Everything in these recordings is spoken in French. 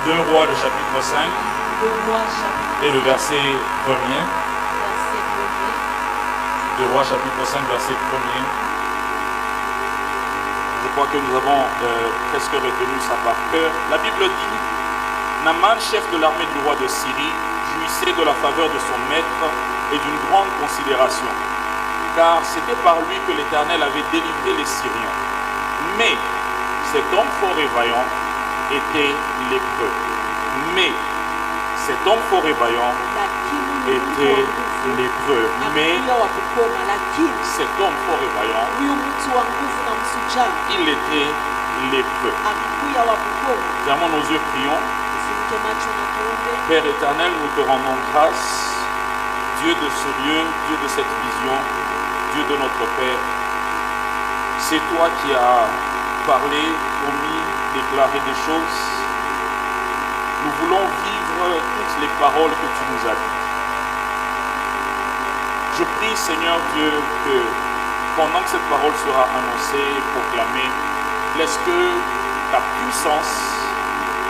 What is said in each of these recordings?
2 Rois, le chapitre 5, et le verset 1er. 2 Rois, chapitre 5, verset 1er. Je crois que nous avons presque retenu ça par cœur. La Bible dit, Naaman, chef de l'armée du roi de Syrie, jouissait de la faveur de son maître et d'une grande considération, car c'était par lui que l'Éternel avait délivré les Syriens. Mais cet homme fort et vaillant était lépreux. Mais cet homme fort et vaillant était lépreux. Mais cet homme fort et vaillant, il était lépreux. Fermons nos yeux, prions. Père éternel, nous te rendons grâce, Dieu de ce lieu, Dieu de cette vision, Dieu de notre Père. C'est toi qui as parlé, promis, déclaré des choses. Nous voulons vivre toutes les paroles que tu nous as dites. Je prie, Seigneur Dieu, que pendant que cette parole sera annoncée et proclamée, laisse que ta puissance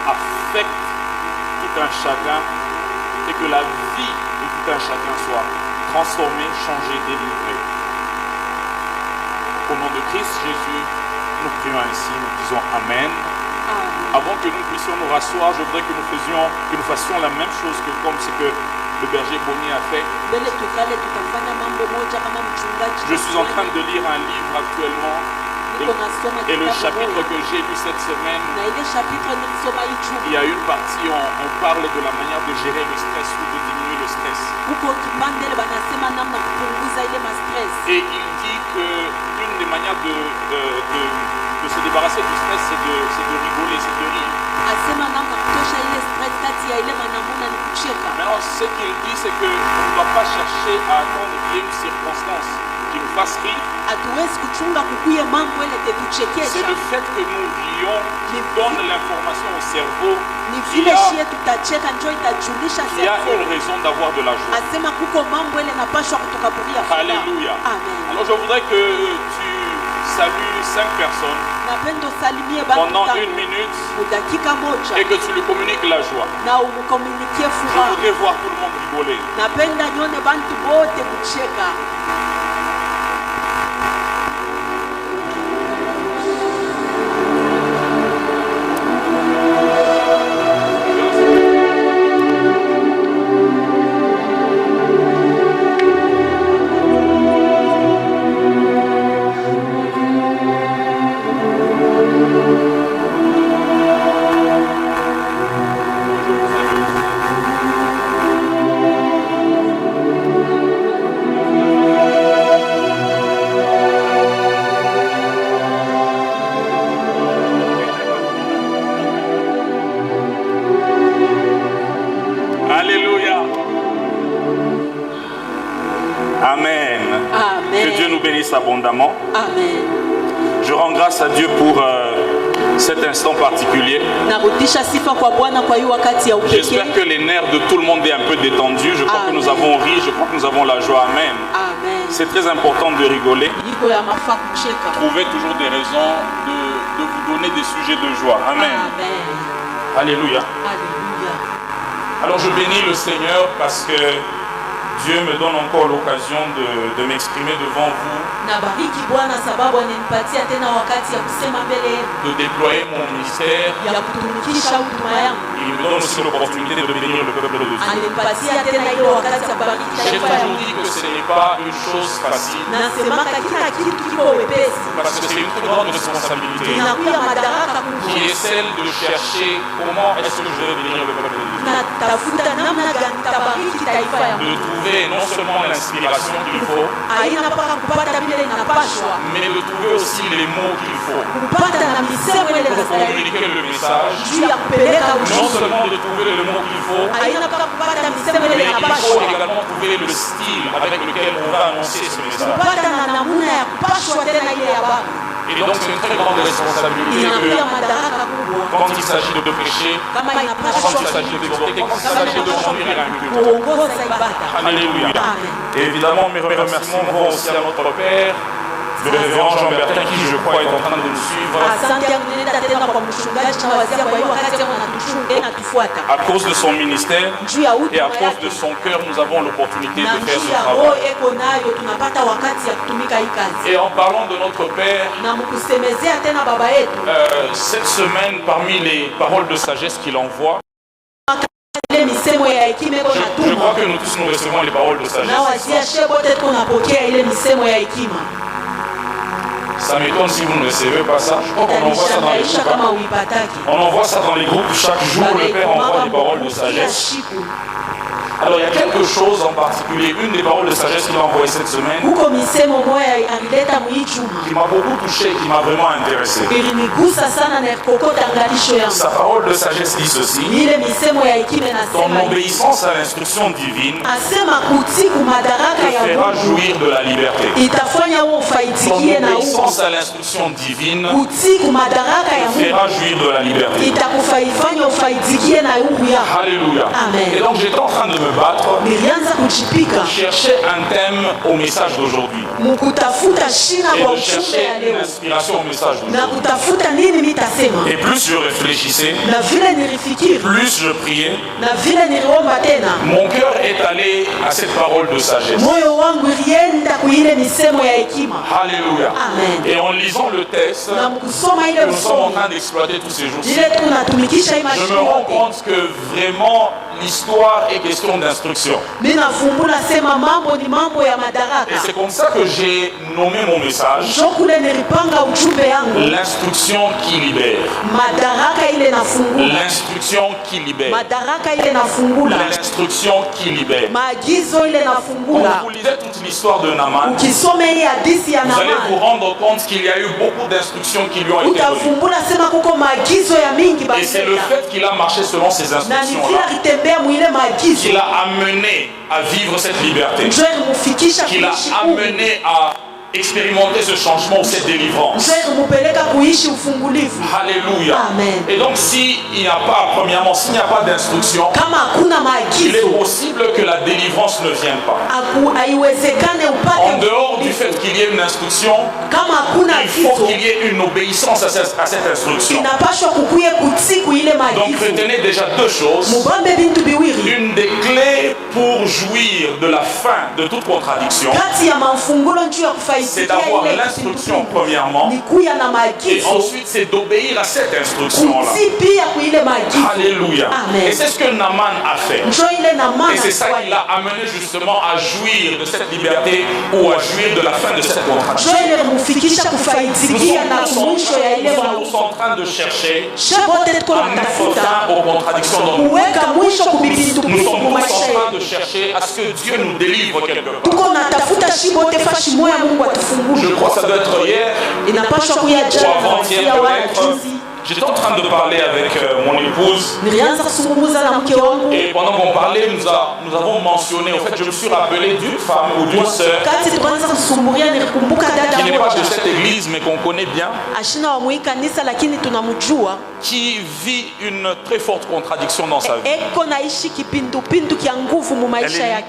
affecte tout un chacun et que la vie de tout un chacun soit transformée, changée, délivrée. Au nom de Christ Jésus, nous prions ainsi, nous disons Amen. Avant que nous puissions nous rasseoir, je voudrais que nous fassions la même chose que comme ce que le berger Bonnier a fait. Je suis en train de lire un livre actuellement. Et le chapitre que j'ai lu cette semaine, il y a une partie où on parle de la manière de gérer le stress ou de diminuer le stress. Et il dit qu'une des manières de se débarrasser du stress, c'est de rigoler, c'est de rire. Maintenant, ce qu'il dit, c'est qu'on ne doit pas chercher à attendre qu'il y ait une circonstance qui nous fasse rire. C'est le fait que nous rions qui donne l'information au cerveau qu'il y a une raison d'avoir de la joie. Alléluia. Alors je voudrais que tu salues 5 personnes pendant 1 minute et que tu lui communiques la joie. Je voudrais voir tout le monde rigoler. Abondamment. Amen. Je rends grâce à Dieu pour cet instant particulier. J'espère que les nerfs de tout le monde est un peu détendus. Je crois que nous avons ri, je crois que nous avons la joie. Amen. C'est très important de rigoler. Trouvez toujours des raisons de vous donner des sujets de joie. Amen. Alléluia. Alors je bénis le Seigneur parce que Dieu me donne encore l'occasion de m'exprimer devant vous, de déployer mon ministère. Il me donne aussi l'opportunité de bénir le peuple de Dieu. J'ai toujours dit que ce n'est pas une chose facile, parce que c'est une très grande responsabilité qui est celle de chercher comment est-ce que je vais bénir le peuple de Dieu. De trouver non seulement l'inspiration qu'il faut, mais de trouver aussi les mots qu'il faut pour communiquer le message. Non seulement de trouver les mots qu'il faut, mais il faut également trouver le style avec lequel on va annoncer ce message. Et donc c'est une très grande responsabilité que quand il s'agit de prêcher, quand il s'agit d'exhorter, quand il s'agit de conduire un culte. Alléluia. Et évidemment mes remerciements vont aussi à notre Père Le révérend Jean Bertin, qui je crois est en train de nous suivre. À cause de son ministère et à cause de son cœur, nous avons l'opportunité de faire ce travail. Et en parlant de notre Père, cette semaine, parmi les paroles de sagesse qu'il envoie, je crois que nous tous nous recevons les paroles de sagesse. Ça m'étonne si vous ne recevez pas ça. Je crois qu'on envoie ça dans les groupes. On envoie ça dans les groupes chaque jour. Le Père envoie des paroles de sagesse. Alors il y a quelque chose en particulier, une des paroles de sagesse qu'il a envoyées cette semaine, qui m'a beaucoup touché, qui m'a vraiment intéressé. Sa parole de sagesse dit ceci: ton obéissance à l'instruction divine te fera jouir de la liberté. Ton obéissance à l'instruction divine te fera jouir de la liberté. Alléluia. Et donc j'étais en train de me battre pour chercher un thème au message d'aujourd'hui et de chercher une inspiration au message d'aujourd'hui. Et plus je réfléchissais, plus je priais, mon cœur est allé à cette parole de sagesse. Alléluia. Et en lisant le texte que nous sommes en train d'exploiter tous ces jours-ci, je me rends compte que vraiment l'histoire est question d'instruction. Et c'est comme ça que j'ai nommé mon message l'instruction qui libère. L'instruction qui libère. L'instruction qui libère. Quand vous lisez toute l'histoire de Naaman, vous allez vous rendre compte qu'il y a eu beaucoup d'instructions qui lui ont été données. Et c'est le fait qu'il a marché selon ces instructions-là qui l'a amené à vivre cette liberté, qui l'a amené à expérimenter ce changement ou cette délivrance. Alléluia. Et donc s'il n'y a pas, premièrement, s'il n'y a pas d'instruction, il est possible que la délivrance ne vienne pas. En dehors du fait qu'il y ait une instruction, il faut qu'il y ait une obéissance à cette instruction. Donc retenez déjà deux choses. Une des clés pour jouir de la fin de toute contradiction, c'est d'avoir l'instruction premièrement, et ensuite c'est d'obéir à cette instruction-là. Alléluia. Et c'est ce que Naaman a fait. Et c'est ça qui l'a amené justement à jouir de cette liberté ou à jouir de la fin de cette contradiction. Nous sommes tous en train de chercher à mettre fin aux contradictions dans nous. Nous sommes tous en train de chercher à ce que Dieu nous délivre quelque part. Je crois que ça doit être hier ou avant-hier peut-être. J'étais en train de parler avec mon épouse et pendant qu'on parlait, nous avons mentionné, en fait je me suis rappelé d'une femme ou d'une sœur qui n'est pas de cette église mais qu'on connaît bien, qui vit une très forte contradiction dans sa vie.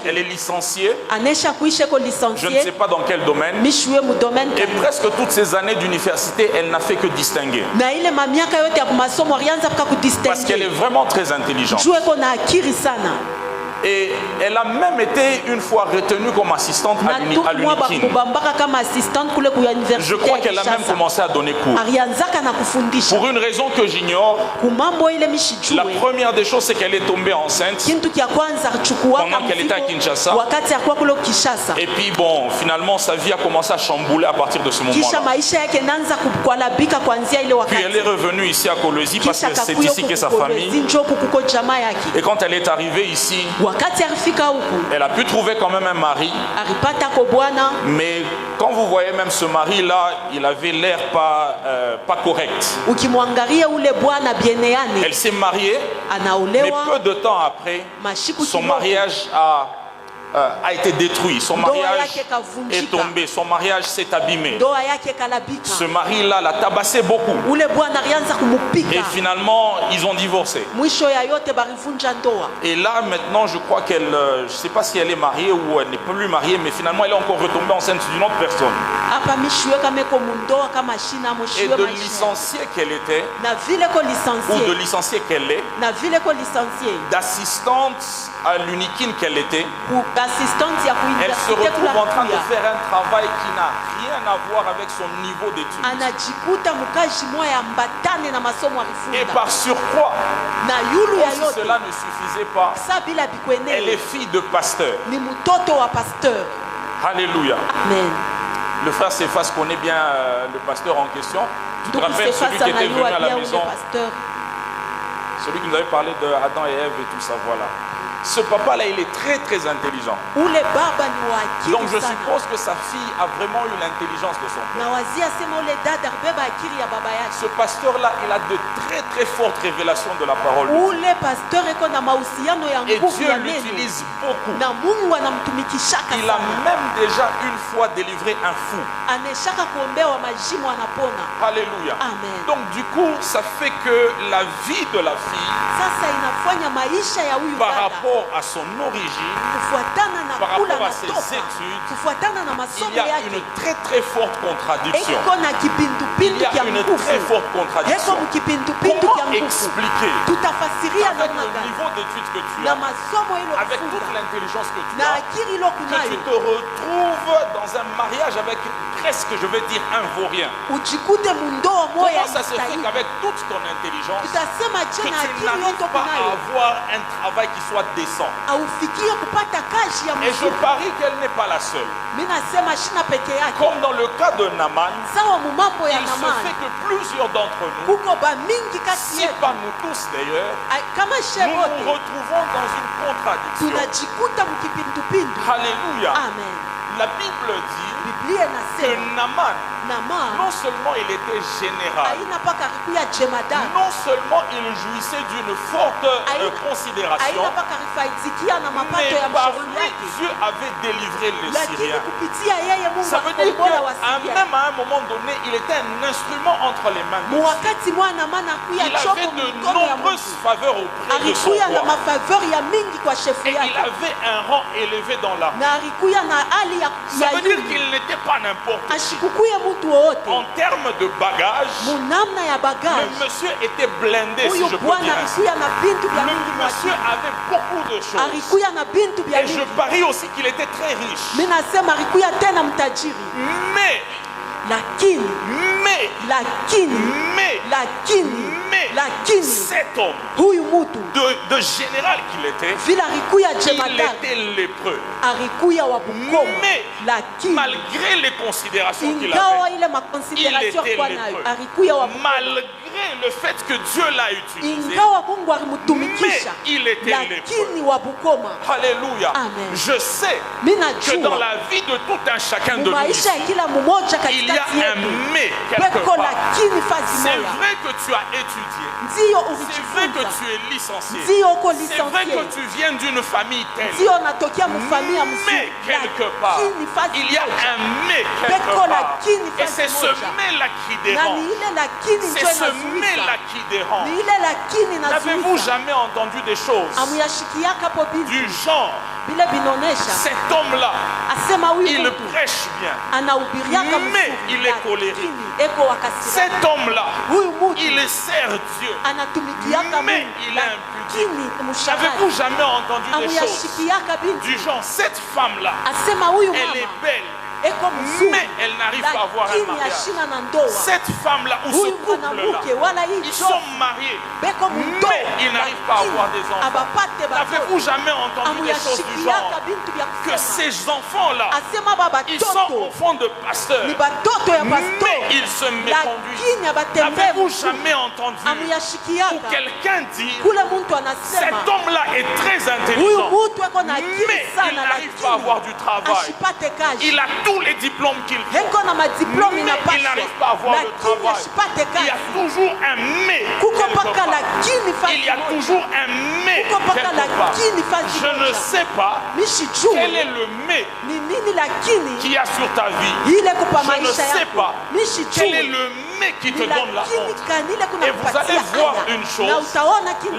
Elle est licenciée, je ne sais pas dans quel domaine, et presque toutes ces années d'université, elle n'a fait que distinguer. Parce qu'elle est vraiment très intelligente. Et elle a même été une fois retenue comme assistante à l'Unikin. Je crois qu'elle a même commencé à donner cours. Pour une raison que j'ignore, la première des choses c'est qu'elle est tombée enceinte pendant qu'elle était à Kinshasa. Et puis bon, finalement sa vie a commencé à chambouler à partir de ce moment-là. Puis elle est revenue ici à Kolwezi parce que c'est ici qu'est sa famille. Et quand elle est arrivée ici, elle a pu trouver quand même un mari, mais quand vous voyez même ce mari-là, il avait l'air pas correct. Elle s'est mariée, mais peu de temps après, son mariage a a été détruit, son mariage est tombé, son mariage s'est abîmé. Ce mari-là l'a tabassé beaucoup. Et finalement, ils ont divorcé. Et là, maintenant, je crois qu'elle, je ne sais pas si elle est mariée ou elle n'est plus mariée, mais finalement, elle est encore retombée enceinte d'une autre personne. Et de licenciée qu'elle était, ou de licenciée qu'elle est, d'assistante à l'uniquine qu'elle était, elle se retrouve en train de faire un travail qui n'a rien à voir avec son niveau d'études. Et par surcroît, comme si cela ne suffisait pas, elle est fille de pasteur. Alléluia. Amen. Le frère Cephas connaît bien le pasteur en question. Tu te rappelles celui qui était venu à la maison, celui qui nous avait parlé de Adam et Ève et tout ça, voilà. Ce papa-là, il est très très intelligent. Donc je suppose que sa fille a vraiment eu l'intelligence de son père. Ce pasteur-là, il a de très très fortes révélations de la parole de Dieu. Et Dieu l'utilise beaucoup. Il a même déjà une fois délivré un fou. Alléluia. Amen. Donc du coup, ça fait que la vie de la fille, par rapport à son origine, par rapport à ses études, il y a une très très forte contradiction. Il y a une très forte contradiction. Comment expliquer avec le niveau d'études que tu as, avec toute l'intelligence que tu as, que tu te retrouves dans un mariage avec presque, je vais dire, un vaurien? Comment ça se fait qu'avec toute ton intelligence, que tu n'arrives pas à avoir un travail qui soit décent? Et je parie qu'elle n'est pas la seule. Comme dans le cas de Naaman, il se fait que plusieurs d'entre nous, si pas nous tous d'ailleurs, nous nous retrouvons dans une contradiction. Alléluia. Amen. La Bible dit que Naaman, non seulement il était général, non seulement il jouissait d'une forte considération, mais par lui Dieu avait délivré les Syriens. Ça veut dire qu'à même à un moment donné, il était un instrument entre les mains de Dieu. Il avait de nombreuses faveurs auprès de son roi. Et il avait un rang élevé dans l'armée. Ça veut dire qu'il n'était pas n'importe qui. En termes de bagages, le monsieur était blindé, si je peux dire ainsi. Le monsieur avait beaucoup de choses. Et je parie aussi qu'il était très riche. Mais cet homme de général qu'il était, il était lépreux. Mais malgré les considérations qu'il avait, il était lépreux. Malgré le fait que Dieu l'a utilisé, mais il était lépreux. Alléluia. Amen. Je sais que dans la vie de tout un chacun de nous ici, il y a un mais quelque part. C'est vrai que tu as étudié. C'est vrai que tu es licencié. C'est vrai que tu viens d'une famille telle. Mais quelque part, il y a un mais quelque part. Et c'est ce mais-là qui dérange. C'est ce mais-là qui dérange. N'avez-vous jamais entendu des choses du genre? Cet homme-là, il prêche bien, mais il est colérique. Cet homme-là, il sert Dieu, mais il est impudique. N'avez-vous jamais entendu des choses du genre, cette femme-là, elle est belle, mais elle n'arrive pas à avoir un mariage. Cette femme-là ou ce couple-là, ils sont mariés, mais ils n'arrivent pas à avoir des enfants. N'avez-vous jamais entendu des choses du genre que ces enfants-là, ils sont au fond de pasteurs, mais ils se méconduisent? N'avez-vous jamais entendu ou quelqu'un dire cet homme-là est très intelligent, mais il n'arrive pas à avoir du travail? Il a tous les diplômes qu'il faut, mais il n'arrive pas à avoir le travail. Il y a toujours un mais quelque part. Il y a toujours un mais mais quelque part, je ne sais pas quel est le mais qu'il y a sur ta vie. Je ne sais pas quel est le mais qui te donne la honte. Et vous allez voir une chose,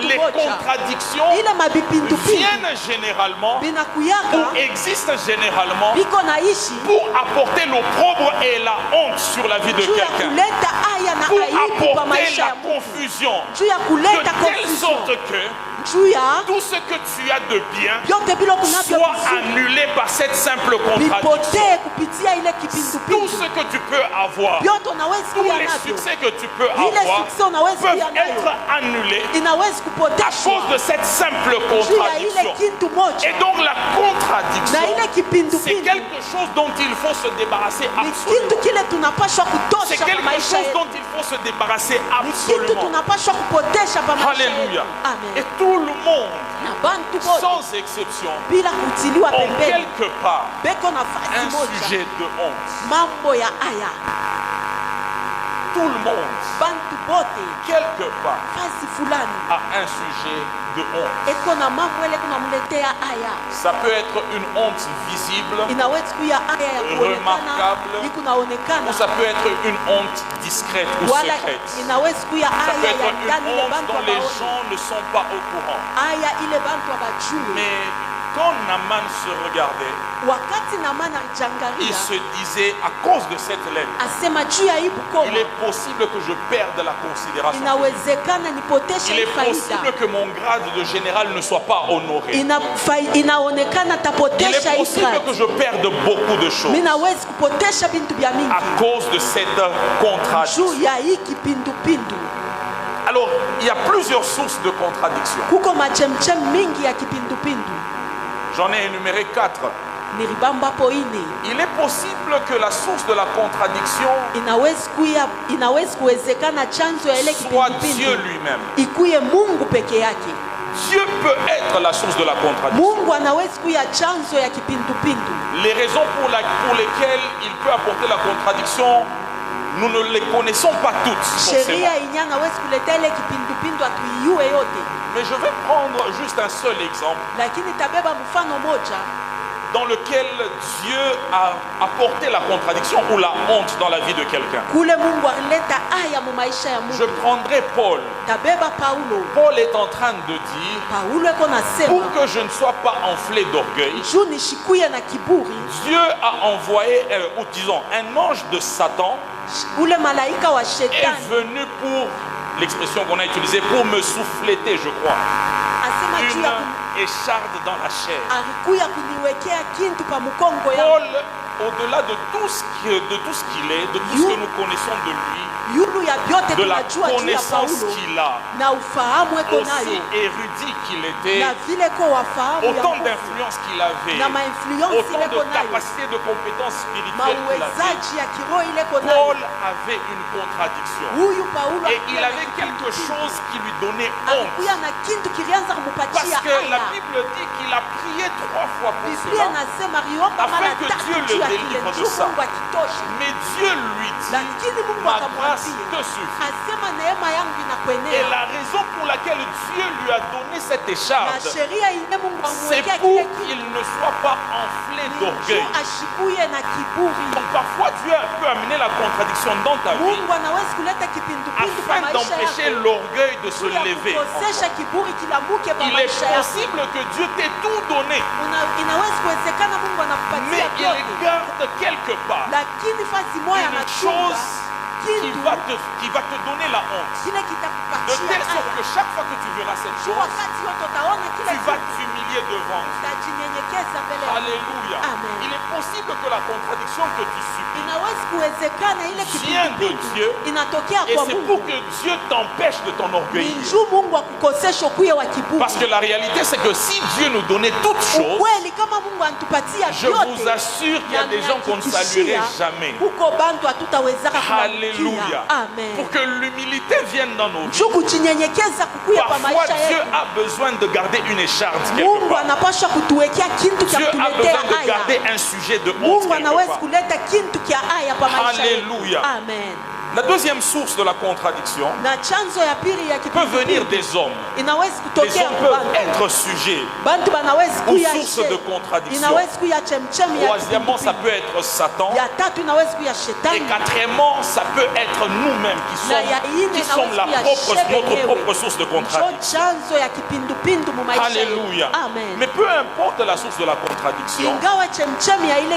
les contradictions viennent généralement ou existent généralement pour apporter l'opprobre et la honte sur la vie de quelqu'un, pour apporter la confusion, de telle sorte que tout ce que tu as de bien soit annulé par cette simple contradiction. Tout ce que tu peux avoir, tous les succès que tu peux avoir peuvent être annulés à cause de cette simple contradiction. Et donc la contradiction, c'est quelque chose dont il faut se débarrasser absolument. C'est quelque chose dont il faut se débarrasser absolument. Alléluia. Et tout le monde, sans exception, ont quelque part un sujet de honte. Tout le monde, quelque part, a un sujet de honte. Ça peut être une honte visible, remarquable, ou ça peut être une honte discrète ou secrète. Ça peut être une honte dont les gens ne sont pas au courant. Mais quand Naaman se regardait, il se disait, à cause de cette lettre, il est possible que je perde la considération. Il est possible que mon grade de général ne soit pas honoré. Il est possible que je perde beaucoup de choses à cause de cette contradiction. Alors, il y a plusieurs sources de contradiction. J'en ai énuméré 4. Il est possible que la source de la contradiction soit Dieu lui-même. Dieu peut être la source de la contradiction. Les raisons pour lesquelles il peut apporter la contradiction, nous ne les connaissons pas toutes forcément. Mais je vais prendre juste un seul exemple dans lequel Dieu a apporté la contradiction ou la honte dans la vie de quelqu'un. Je prendrai Paul. Paul est en train de dire, pour que je ne sois pas enflé d'orgueil, Dieu a envoyé, ou disons, un ange de Satan est venu pour, l'expression qu'on a utilisée, pour me souffléter, je crois, une écharde dans la chair. Paul, au-delà de tout ce qu'il est, de tout ce que nous connaissons de lui, de la connaissance qu'il a, aussi érudit qu'il était, autant d'influence qu'il avait, autant de capacités, de compétences spirituelles qu'il avait, Paul avait une contradiction. Et il avait quelque chose qui lui donnait honte. Parce que la Bible dit qu'il a prié 3 fois pour cela, afin que Dieu le délivre de ça. Mais Dieu lui dit, ma grâce te suffit. Et la raison pour laquelle Dieu lui a donné cette écharde, c'est pour qu'il ne soit pas enflé d'orgueil. Donc parfois Dieu peut amener la contradiction dans ta vie afin d'empêcher l'orgueil de se lever. Il est possible que Dieu t'ait tout donné, mais il garde quelque part une chose qui va te donner la honte. De telle sorte que chaque fois que tu verras cette chose, tu vas t'humilier devant. Alléluia. Il est possible que la contradiction que tu subis vient de Dieu, et c'est pour que Dieu t'empêche de t'enorgueillir. Parce que la réalité, c'est que si Dieu nous donnait toutes choses, je vous assure qu'il y a des gens qu'on ne saluerait jamais. Alléluia. Pour que l'humilité vienne dans nos vies, parfois Dieu a besoin de garder une écharde quelque part. Dieu a besoin de garder un sujet de honte quelque part. Alléluia. La deuxième source de la contradiction Na chanzo ya pili ya peut kipindupindu venir des hommes. inawezi Les kutokea hommes peuvent bantu. être sujets Bantu banawezi aux kuya sources de contradiction. inawezi kuya chemchemi ya Troisièmement, ça kipindupindu. peut être Satan. Ya tatu inawezi kuya Et shetani. quatrièmement, ça peut être nous-mêmes Na ya ine qui sommes notre propre source de Njo contradiction. chanzo ya kipindupindu mu maisha yetu. Alléluia. Amen. Mais peu importe la source de la contradiction, Ingawa chemchemi ya ile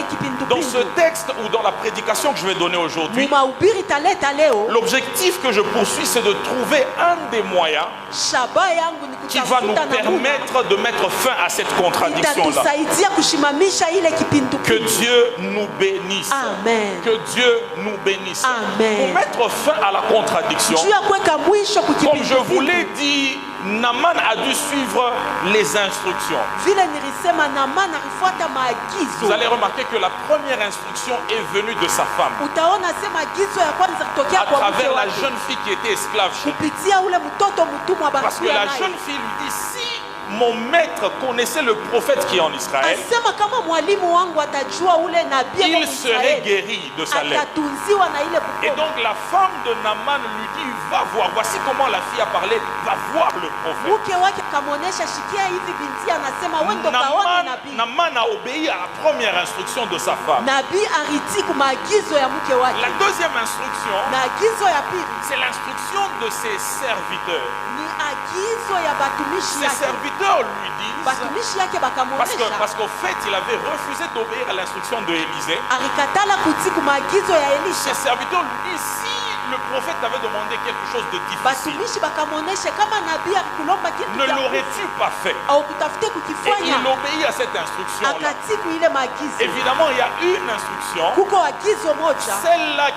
dans ce kipindupindu texte ou dans la prédication que je vais donner aujourd'hui, mu mahubiri taleta leo, l'objectif que je poursuis, c'est de trouver un des moyens shaba yangu ni qui va nous kutafuta namuna permettre de mettre fin à cette contradiction-là. itatusaidia kushimamisha ile Que kipindupindu. Dieu nous bénisse. Amen. Que Dieu nous bénisse. Amen. Pour mettre fin à la contradiction, Juu ya kuweka mwisho comme je vous kukipindupindu, l'ai dit, Naaman a dû suivre les instructions. vile nilisema Naamani alifuata Vous maagizo. allez remarquer que la première instruction est venue de sa femme, Utaona sema agizo ya kwanza kutokea à kwa mke travers la wake jeune fille qui était esclave chez lui. kupitia ule mtoto mtumwa Parce que barakuya la naye. jeune fille lui dit, si mon maître connaissait le prophète qui est en Israël, Asema kama mwalimu wangu atajua ule nabii il kwa serait Israeli, guéri de sa lèpre. atatunziwa na ile Et bukoba. donc la femme de Naaman lui dit, va voir, voici comment la fille a parlé, va voir le prophète. Mke wake akamwonyesha, shikia hivi binti anasema wewe ndo kaona nabii. Naaman a obéi à la première instruction de sa femme. Nabii aritii kwa maagizo ya mke wake. La deuxième instruction, Na agizo ya pili c'est l'instruction de ses serviteurs. ni agizo ya batumishi Ses yake. serviteurs lui disent, Batumishi yake bakamwonyesha, parce qu'au fait, il avait refusé d'obéir à l'instruction de Élisée. alikatala kutii kwa maagizo ya Elisha. Ses serviteurs lui disent, si le prophète t'avait demandé quelque chose de difficile, Batumishi bakamwonyesha, kama nabii alikulomba kitu ne cha l'aurais-tu pas fait? au kutafute Et kukifanya, il obéit à cette instruction-là. akatii kwa ile maagizo. Évidemment, il y a une instruction, Kuko agizo moja celle-là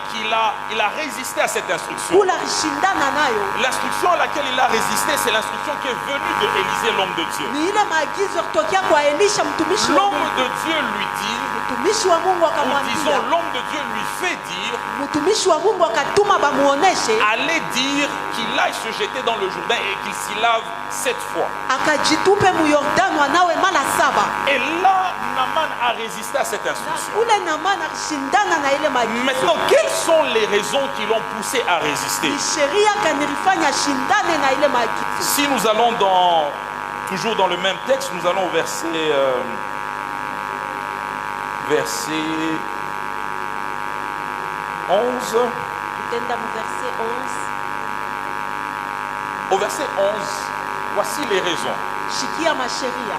il a résisté à cette instruction. kula alishindana nayo, L'instruction à laquelle il a résisté, c'est l'instruction qui est venue de Élisée, l'homme de Dieu. ni ile maagizo kutokea kwa Elisha mtumishi wa L'homme Mungu. de Dieu lui dit, Mtumishi wa Mungu ou akamwambia, disons, l'homme de Dieu lui fait dire, mtumishi wa Mungu akatuma bamuoneshe, allez dire qu'il aille se jeter dans le Jourdain et qu'il s'y lave 7 fois. akajitupe mu Yordano anawe mara 7. Et là, Naaman a résisté à cette Na instruction. ule Naamani alishindana na ile maagizo. Maintenant, quelles sont les raisons qui l'ont poussé à résister? Ni sheria kanilifanya shindane na ile maagizo. Si nous allons toujours dans le même texte, nous allons au verset 11. Tenda mu verset 11. Au verset 11, voici les raisons Shikia masheria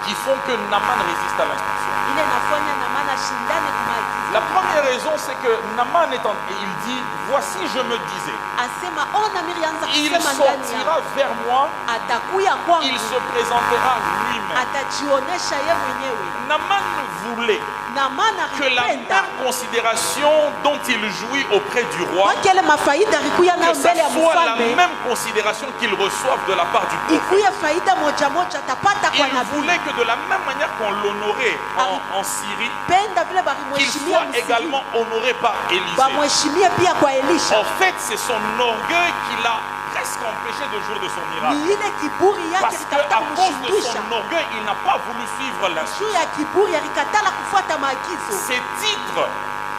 qui font que Naaman résiste à l'instruction. ile nafanya Naamani ashindane kwa maagizo. La première raison, c'est que Naaman et il dit, voici je me disais, Asema ona mirianza il kusema ndani sortira yangu, vers moi, atakuya kwangu, il se présentera lui-même. atajionesha ye mwenyewe. Naaman voulait Naamani que la alipenda même considération dont il jouit auprès du roi, wakele mafaida alikuya nayo que ça mbele ya soit la mfalme, même considération qu'il reçoive de la part du prophète. ikuye faida moja moja atapata kwa Il nabii. voulait que de la même manière qu'on l'honorait en Syrie, Penda vile qu'il balimheshimia soit Msiri, également honoré par Élisée. bamheshimie pia kwa Elisha. En fait, c'est son orgueil qui l'a presque empêché de jouir de son miracle. Ni ile kiburi yake Parce qu'à litafuta cause de kumshindisha. son orgueil, il n'a pas voulu suivre l'instruction. Juu ya kiburi alikatala kufuata maagizo. Ses titres,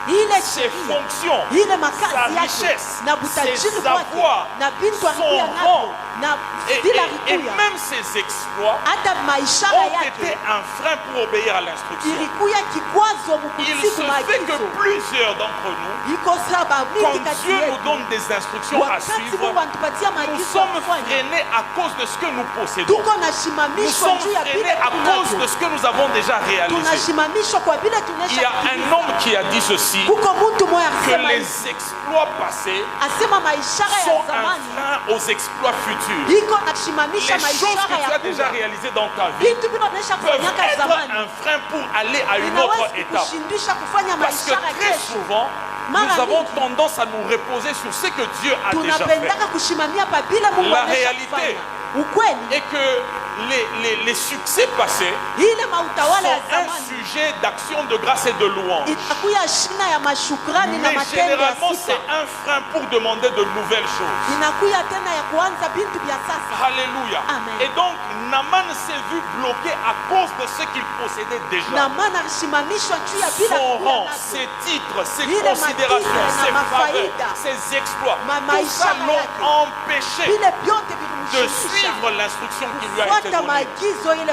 Ile ses sheria, fonctions, ile sa makazi yake richesse, na ses butajiri avoirs, wake na bintu son alikuya rang, nazo na et vile et alikuya, même ses exploits hata maishara ont été yake un frein pour obéir à l'instruction. ilikuya kikwazo Il mukutii se kwa fait que maagizo. plusieurs d'entre nous, Iko sababu quand mingi kati Dieu nous yetu, donne des instructions à wakati suivre, Mungu anatupatia nous maagizo ya sommes kufanya, freinés à cause de ce que nous possédons. tuko Nous nashimamishwa sommes juu ya vile freinés à cause tunavyo. de ce que nous avons déjà réalisé. Tunashimamishwa kwa vile Il y a un homme qui a dit ceci, kuko mtu moya que alisema les hivi, exploits passés asema maishara ya sont un zamani frein aux exploits futurs. iko nashimamisha Les choses que maishara tu ya as déjà kuja. réalisées dans ta vie Vitu vinaonyesha peuvent kufanyaka être zamani un frein pour aller à une autre inaweza étape. kushindisha kufanya Parce que maishara très kesho. souvent, Mara nous avons mingi, tendance à nous reposer sur ce que Dieu a déjà fait. tunapendaka kushimamia pa bila Mungu La amesha réalité, kufanya. ukweli et que les succès passés ile mautawala ya sont un zamani sujet d'action de grâce et de louange. itakuya shina ya mashukrani na Mais matendo ya généralement, sifa. c'est un frein pour demander de nouvelles choses. Inakuya tena ya kuanza bintu vya sasa. Alléluia. Amen. Et donc, Naaman s'est vu bloqué à cause de ce qu'il possédait déjà. Naamani alisimamishwa juu ya bila Son kuwa rang, nazo. ses titres, ses Vile considérations, matitre na ses faveurs, mafaida. ses exploits, tout Maisha ça l'ont yake. empêché Vile vyote de vilimshimisha suivre l'instruction qui lui a été kufuata donnée. maagizo ile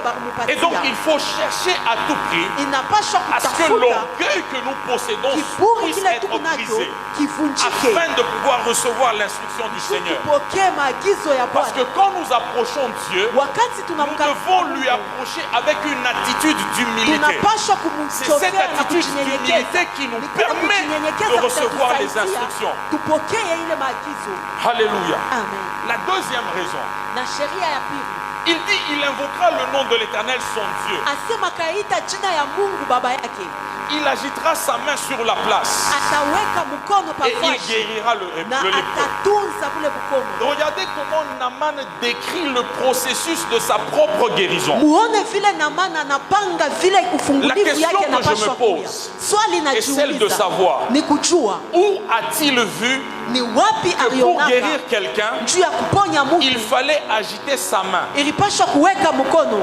Et donc, balimupatia. il faut chercher à tout prix Inapaswa à ce que kutafuta l'orgueil que nous possédons kiburi puisse kile être tuko nacho brisé kivunjike, afin de pouvoir recevoir l'instruction du Seigneur. tupokee maagizo ya Parce que Bwana. quand nous approchons Dieu, Wakati nous devons lui approcher avec une attitude d'humilité. tunapaswa C'est cette kumchokea na attitude kujinyenyekeza. d'humilité qui nous Ni kule permet kujinyenyekeza de recevoir les kutatusaidia instructions. tupokee ile maagizo. Alléluia. Amen. La deuxième raison, Na sheria ya pili il dit il invoquera le nom de l'Éternel son Dieu. asema kaita jina ya Mungu baba yake, Il agitera sa main sur la place ataweka mkono et il pafashi guérira le na lépreux. atatunza bule mkono. Regardez comment Naaman décrit le processus de sa propre guérison. Muone vile Naamani anapanga vile La ufungulivu question yake que je inapaswa me kuya. pose Swali est celle de savoir najiuliza ni kujua où a-t-il vu ni wapi que pour alionaka guérir quelqu'un, juu ya kuponya il mtu fallait agiter sa main. ilipaswa kuweka mkono.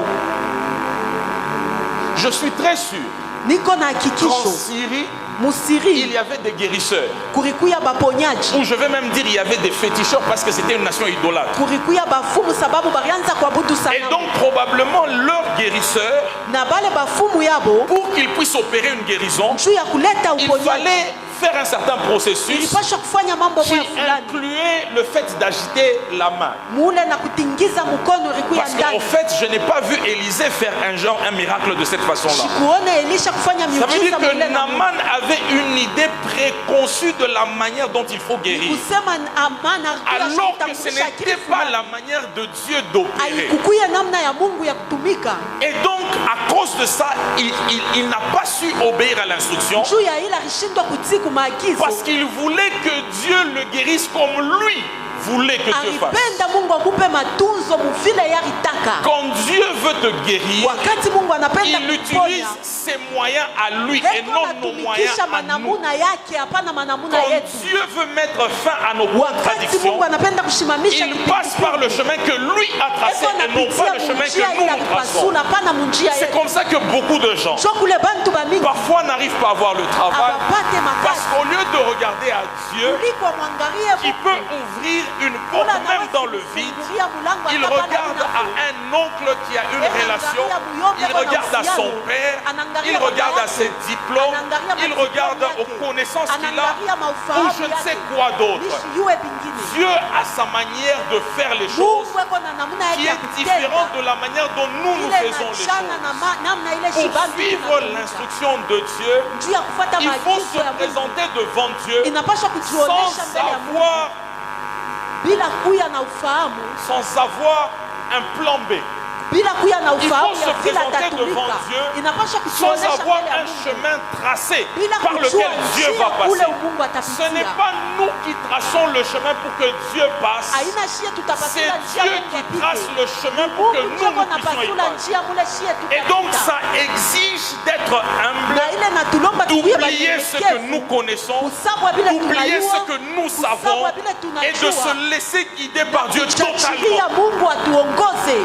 Je suis très sûr Niko na qu'en hakikisho Syrie, il musiri y avait des guérisseurs. kurikuya baponyaji, Ou je vais même dire il y avait des féticheurs parce que c'était une nation idolâtre. kurikuya bafumu sababu balianza kuabudu Et sana, donc probablement leur guérisseur, na bale bafumu yabo pour qu'ils puissent opérer une guérison, juu ya kuleta il uponyaji fallait faire un certain processus ilipaswa kufanya mambo qui moya fulani incluait le fait d'agiter la main. mule na kutingiza mkono ilikuya Parce qu'en ndani. fait, je n'ai pas vu Élisée faire un miracle de cette façon-là. Sikuona Elisha kufanya Ça veut dire miujiza que mule na Naaman avait une idée préconçue de la manière dont il faut guérir. kusema Naamani Alors que ce n'était pas la manière de Dieu d'opérer. alikukuya namna ya Mungu ya kutumika. Et donc, à cause de ça, il n'a pas su obéir à l'instruction Juu ya ile alishindwa kutii maagizo, parce qu'il voulait que Dieu le guérisse comme lui voulait que Dieu fasse. alipenda Mungu akupe matunzo muvile yalitaka. Quand Dieu veut te guérir, Wakati Mungu anapenda il utilise kuponya, ses moyens à lui et heko non nos moyens anatumikisha à nous. manamuna yake, hapana manamuna Quand yetu. Dieu veut mettre fin à nos Wakati contradictions, Mungu anapenda kushimamisha il passe par le chemin que lui a tracé et non pas le chemin que nous nous traçons. hapana munjia C'est yetu. comme ça que beaucoup de gens Jo kule bantu bamingi parfois n'arrivent pas à avoir le travail abapate parce makazi qu'au lieu de regarder à Dieu kuliko mwangalie qui peut ouvrir une porte même dans le vide, il regarde à un oncle qui a une relation, il regarde à son père, il regarde à ses diplômes, il regarde aux connaissances qu'il a ou je ne sais quoi d'autre. Dieu a sa manière de faire les choses qui est différente de la manière dont nous nous faisons les choses. Pour suivre l'instruction de Dieu, il faut se présenter devant Dieu sans savoir, bila kuya na ufahamu, sans avoir un plan B, bila kuya na il ufahamu faut se ya vile présenter devant atatumika. Dieu Inapaswa sans kutuonesha avoir mbele ya un Mungu chemin tracé bila par kujua lequel Dieu va njia ule passer. Mungu Ce n'est atapitia. pas nous qui traçons le chemin pour que Dieu passe. Haina shie C'est tutapasula njia Dieu Mungu qui apite. trace le chemin pour que Mungu nous, njoko nous puissions y napasula passer. njia mule shie Et donc tutapita. ça exige d'être humble, Na ile natulomba tukuye d'oublier ce que nous connaissons, kusabwa bila d'oublier tunayua, ce que nous savons kusabwa bila et de tunajua. se laisser guider par Dieu totalement. Tuchachilia Mungu atuongoze.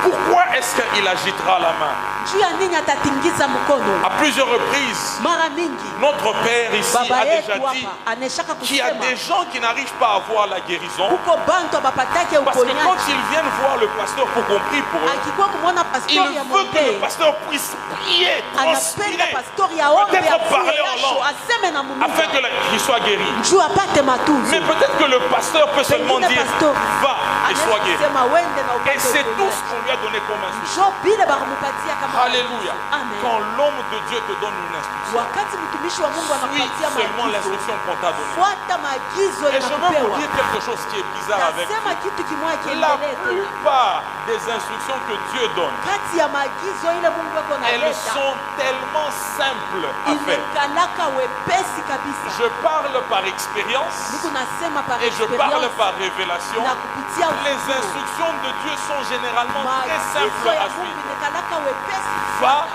Pourquoi est-ce qu'il agitera la main? Juu ya nini atatingiza mkono? À plusieurs reprises, Mara mingi notre Père ici baba a yetu déjà dit hapa anashaka qu'il y a kusema des gens qui n'arrivent pas à voir la guérison kuko bantu abapatake parce que quand uponyaji. ils viennent voir le pasteur pour qu'on prie pour eux, Akikuwa kumwona il pastori ya veut que le mwombe, pasteur puisse prier, anapenda transpirer, pastori ya ombe peut-être afue parler en yasho langue, aseme na afin mungu qu'il soit guéri. juu apate matunzo. Mais peut-être que le pasteur peut seulement Pengine dire pastori va et sois guéri. anasema wende na Et upate c'est tout ce uponyaji. qu'on lui a donné comme instruction. Jo bile bakamupatia kama Alléluia. Amen. Quand l'homme de Dieu te donne une instruction, Wakati mtumishi wa Mungu suis anakupatia seulement maagizo, l'instruction qu'on t'a donnée. fuata maagizo Et je veux vous yanakupewa. dire quelque chose qui est bizarre avec Nasema kitu kimoja la kiendelee tena. plupart des instructions que Dieu donne. Kati ya maagizo ile Mungu yako Elles analeta sont tellement simples à faire. imekalaka wepesi kabisa. Je parle par expérience Niko nasema par et je parle experience par révélation. na kupitia Les instructions de Dieu sont généralement très maagizo simples ya à Mungu suivre. imekalaka wepesi. Va,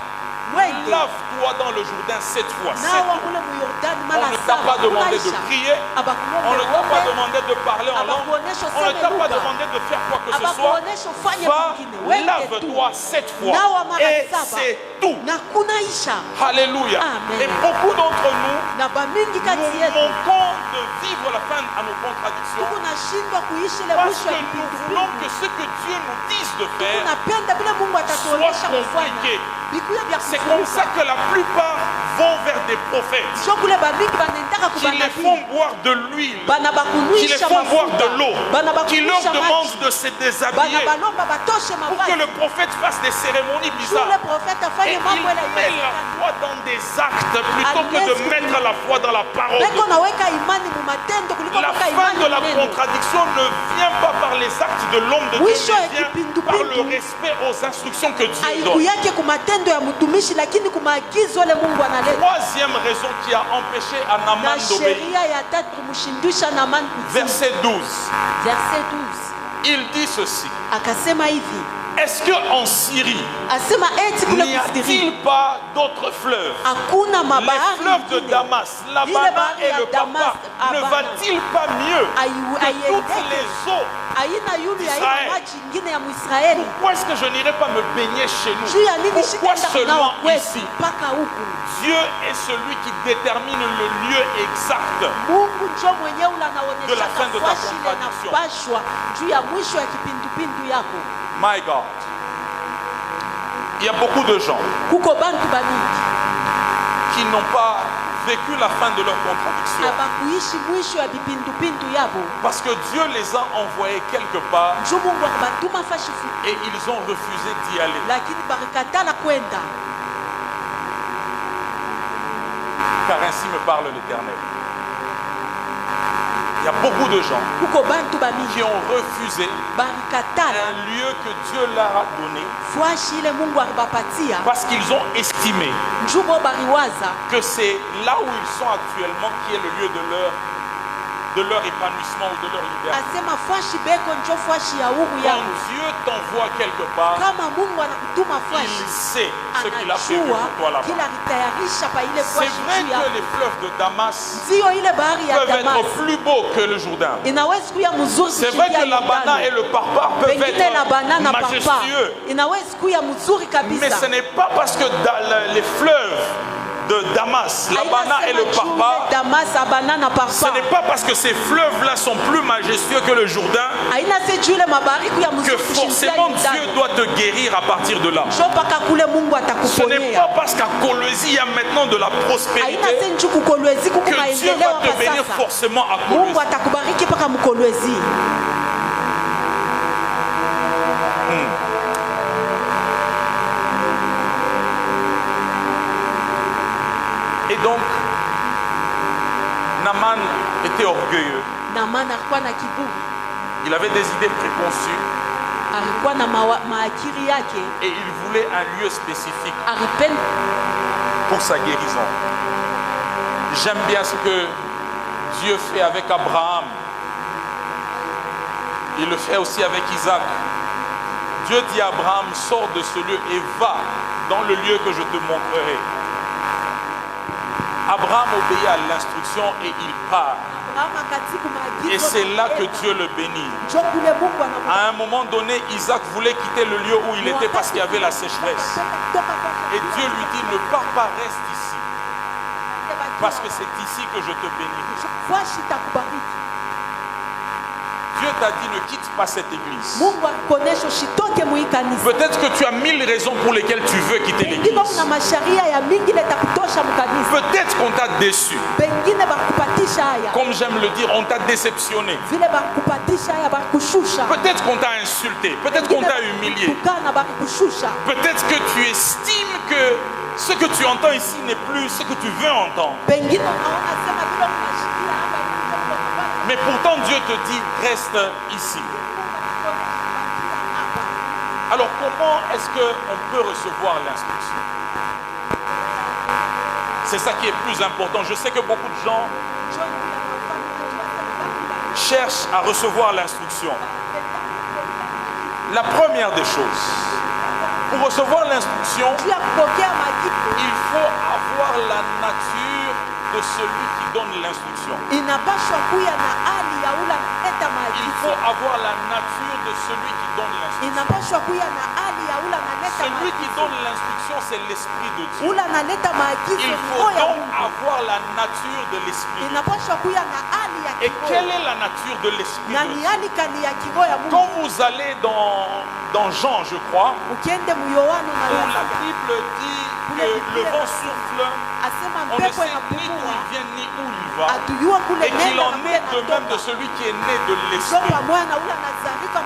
Wende lave-toi dans le Jourdain 7 fois. nawa kule mu Yordani On mara ne t'a pas saba. demandé de Unaisha. prier. On ne t'a pas demandé de parler en langue. On ne t'a pas demandé de faire quoi que ce soit. abakuonesha ufanye Va, mwingine. Wende tu. lave-toi 7 fois. Nawa mara Et saba. c'est tout. Na kunaisha. Alléluia. Amen. Et beaucoup d'entre nous, Na bamingi nous kati yetu manquons de vivre la fin à nos contradictions. tunashindwa kuishi ile Parce mwisho que ya nous kipindupindu. voulons que ce que Dieu nous dise de faire, Tunapenda vile Mungu atatuonyesha soit kufanya. compliqué. Bikuya vya c'est comme ça kuzunguka. que la plupart vont vers des prophètes Sio kule bamingi banaendaka qui les kubanabii. font boire de l'huile, Bana qui les bakunywisha font boire mafuta. de l'eau, Bana qui leur bakunywisha demandent maji. de se Bana déshabiller balomba batoshe pour que mavazi. le prophète fasse des cérémonies Yule bizarres. prophète Et afanye il mambo ile met la foi dans des actes plutôt que de mettre la foi dans la parole de Beko Dieu. naweka imani mu matendo kuliko La kuweka fin imani de la mu neno. contradiction ne vient pas par les actes de l'homme de Dieu, Mwisho ya mais vient kipindupindu par le respect aux instructions que Dieu Aibu donne. yake ku matendo ya mtumishi lakini ku maagizo ile Mungu analeta. Troisième raison qui a empêché Na Anaman d'obéir. sheria ya tatu kumshindisha Naaman kutii. Verset 12. Verset 12. Il dit ceci. Akasema hivi. Est-ce qu'en Syrie, Asema eti kule n'y kusiri. a-t-il pas d'autres fleuves? Hakuna Les mabahari fleuves de mengine. Damas, Ile Labana bahari et ya le Damas, Papa, ne Abana. va-t-il pas mieux que toutes Aiendeke. les eaux? Aina yulu ya Israel. ina maji ingine ya Mwisraeli. Pourquoi est-ce que je n'irai pas me baigner chez nous? Juu ya nini Pourquoi shitaenda seulement kunawa kwetu ici? mpaka huku? Dieu est celui qui détermine le lieu exact. Mungu njo mwenyewe ule De la anaonyesha fin de ta nafasi ile contradiction. inapashwa juu ya mwisho ya kipindupindu yako. My God. Il y a beaucoup de gens Kuko bantu bamingi qui n'ont pas vécu la fin de leur contradiction. abakuishi mwisho ya vipindupindu yabo. Parce que Dieu les a envoyés quelque part Njo Mungu akabatuma fashi fupi, et ils ont refusé d'y aller. lakini barikatala kwenda. Car ainsi me parle l'Éternel. Il y a beaucoup de gens Kuko bantu bamingi qui ont refusé barikatala un lieu que Dieu leur a donné fwashi ile Mungu alibapatia. parce qu'ils ont estimé Njo bo bariwaza que c'est là où ils sont actuellement qui est le lieu de leur épanouissement ou de leur liberté. asema fwashi beko njo fwashi ya huru Quand yako. Dieu t'envoie quelque part, Kama Mungu anakutuma il fwashi, sait ce qu'il a prévu anajua pour toi là-bas. kila alitayarisha pa ile C'est fwashi vrai juu que yako. les fleuves de Damas Ndio ile bahari ya peuvent Damas être plus beaux que le Jourdain. inaweza kuya mzuri C'est vrai que Labana et le Parpar peuvent pengine Labana na être Papa majestueux. inaweza kuya mzuri Mais kabisa. ce n'est pas parce que dans les fleuves de Damas, Labana et le Parpar, Damas, Abana na ce Parpar. n'est pas parce que ces fleuves-là sont plus majestueux que le Jourdain Aina se jule mabari kuya que mzuri forcément Dieu doit te guérir à partir de là. Jopaka kule Mungu Ce n'est atakuponyea. pas parce qu'à Colosie il y a maintenant de la Aina prospérité se njuku kolwezi kuku que Dieu maendeleo va te hapa bénir sasa. forcément à Mungu Colosie. atakubariki paka mkolwezi. Et donc, Naaman était orgueilleux. Naaman alikuwa na kiburi, Il avait des idées préconçues alikuwa na maakili yake, et il voulait un lieu spécifique alipenda pour sa guérison. J'aime bien ce que Dieu fait avec Abraham. Il le fait aussi avec Isaac. Dieu dit à Abraham, sors de ce lieu et va dans le lieu que je te montrerai. Abraham obéit à l'instruction et il part. Et c'est là que Dieu le bénit. À un moment donné, Isaac voulait quitter le lieu où il était parce qu'il y avait la sécheresse. Et Dieu lui dit, ne pars pas, reste ici. Parce que c'est ici que je te bénis. Dieu t'a dit ne quitte pas cette église. Mungu akuonesha usitoke mu hii kanisa. Peut-être que tu as 1000 raisons pour lesquelles tu veux quitter Pengine l'église. kuna masharia ya mingi leta kutosha mu kanisa. Peut-être qu'on t'a déçu. Pengine bakupatisha haya. Comme j'aime le dire, on t'a déceptionné. Vile bakupatisha haya bakushusha. Peut-être qu'on t'a insulté. Peut-être qu'on t'a humilié. Tukana bakushusha. Peut-être que tu estimes que ce que tu entends ici n'est plus ce que tu veux entendre. Pengine unaona sema vile unashikia hapa. Mais pourtant Dieu te dit reste ici. Alors comment est-ce qu'on peut recevoir l'instruction? C'est ça qui est plus important. Je sais que beaucoup de gens cherchent à recevoir l'instruction. La première des choses, pour recevoir l'instruction, il faut avoir la nature de celui qui donne l'instruction. Il faut avoir la nature de celui qui donne l'instruction. Celui qui donne l'instruction, c'est l'Esprit de Dieu. Il faut donc avoir la nature de l'Esprit de Dieu. Et quelle est la nature de l'Esprit de Dieu? Quand vous allez dans Jean, je crois, où la Bible dit que le vent souffle, on ne sait ni d'où il vient ni où il va, et qu'il en est de même de celui qui est né de l'Esprit.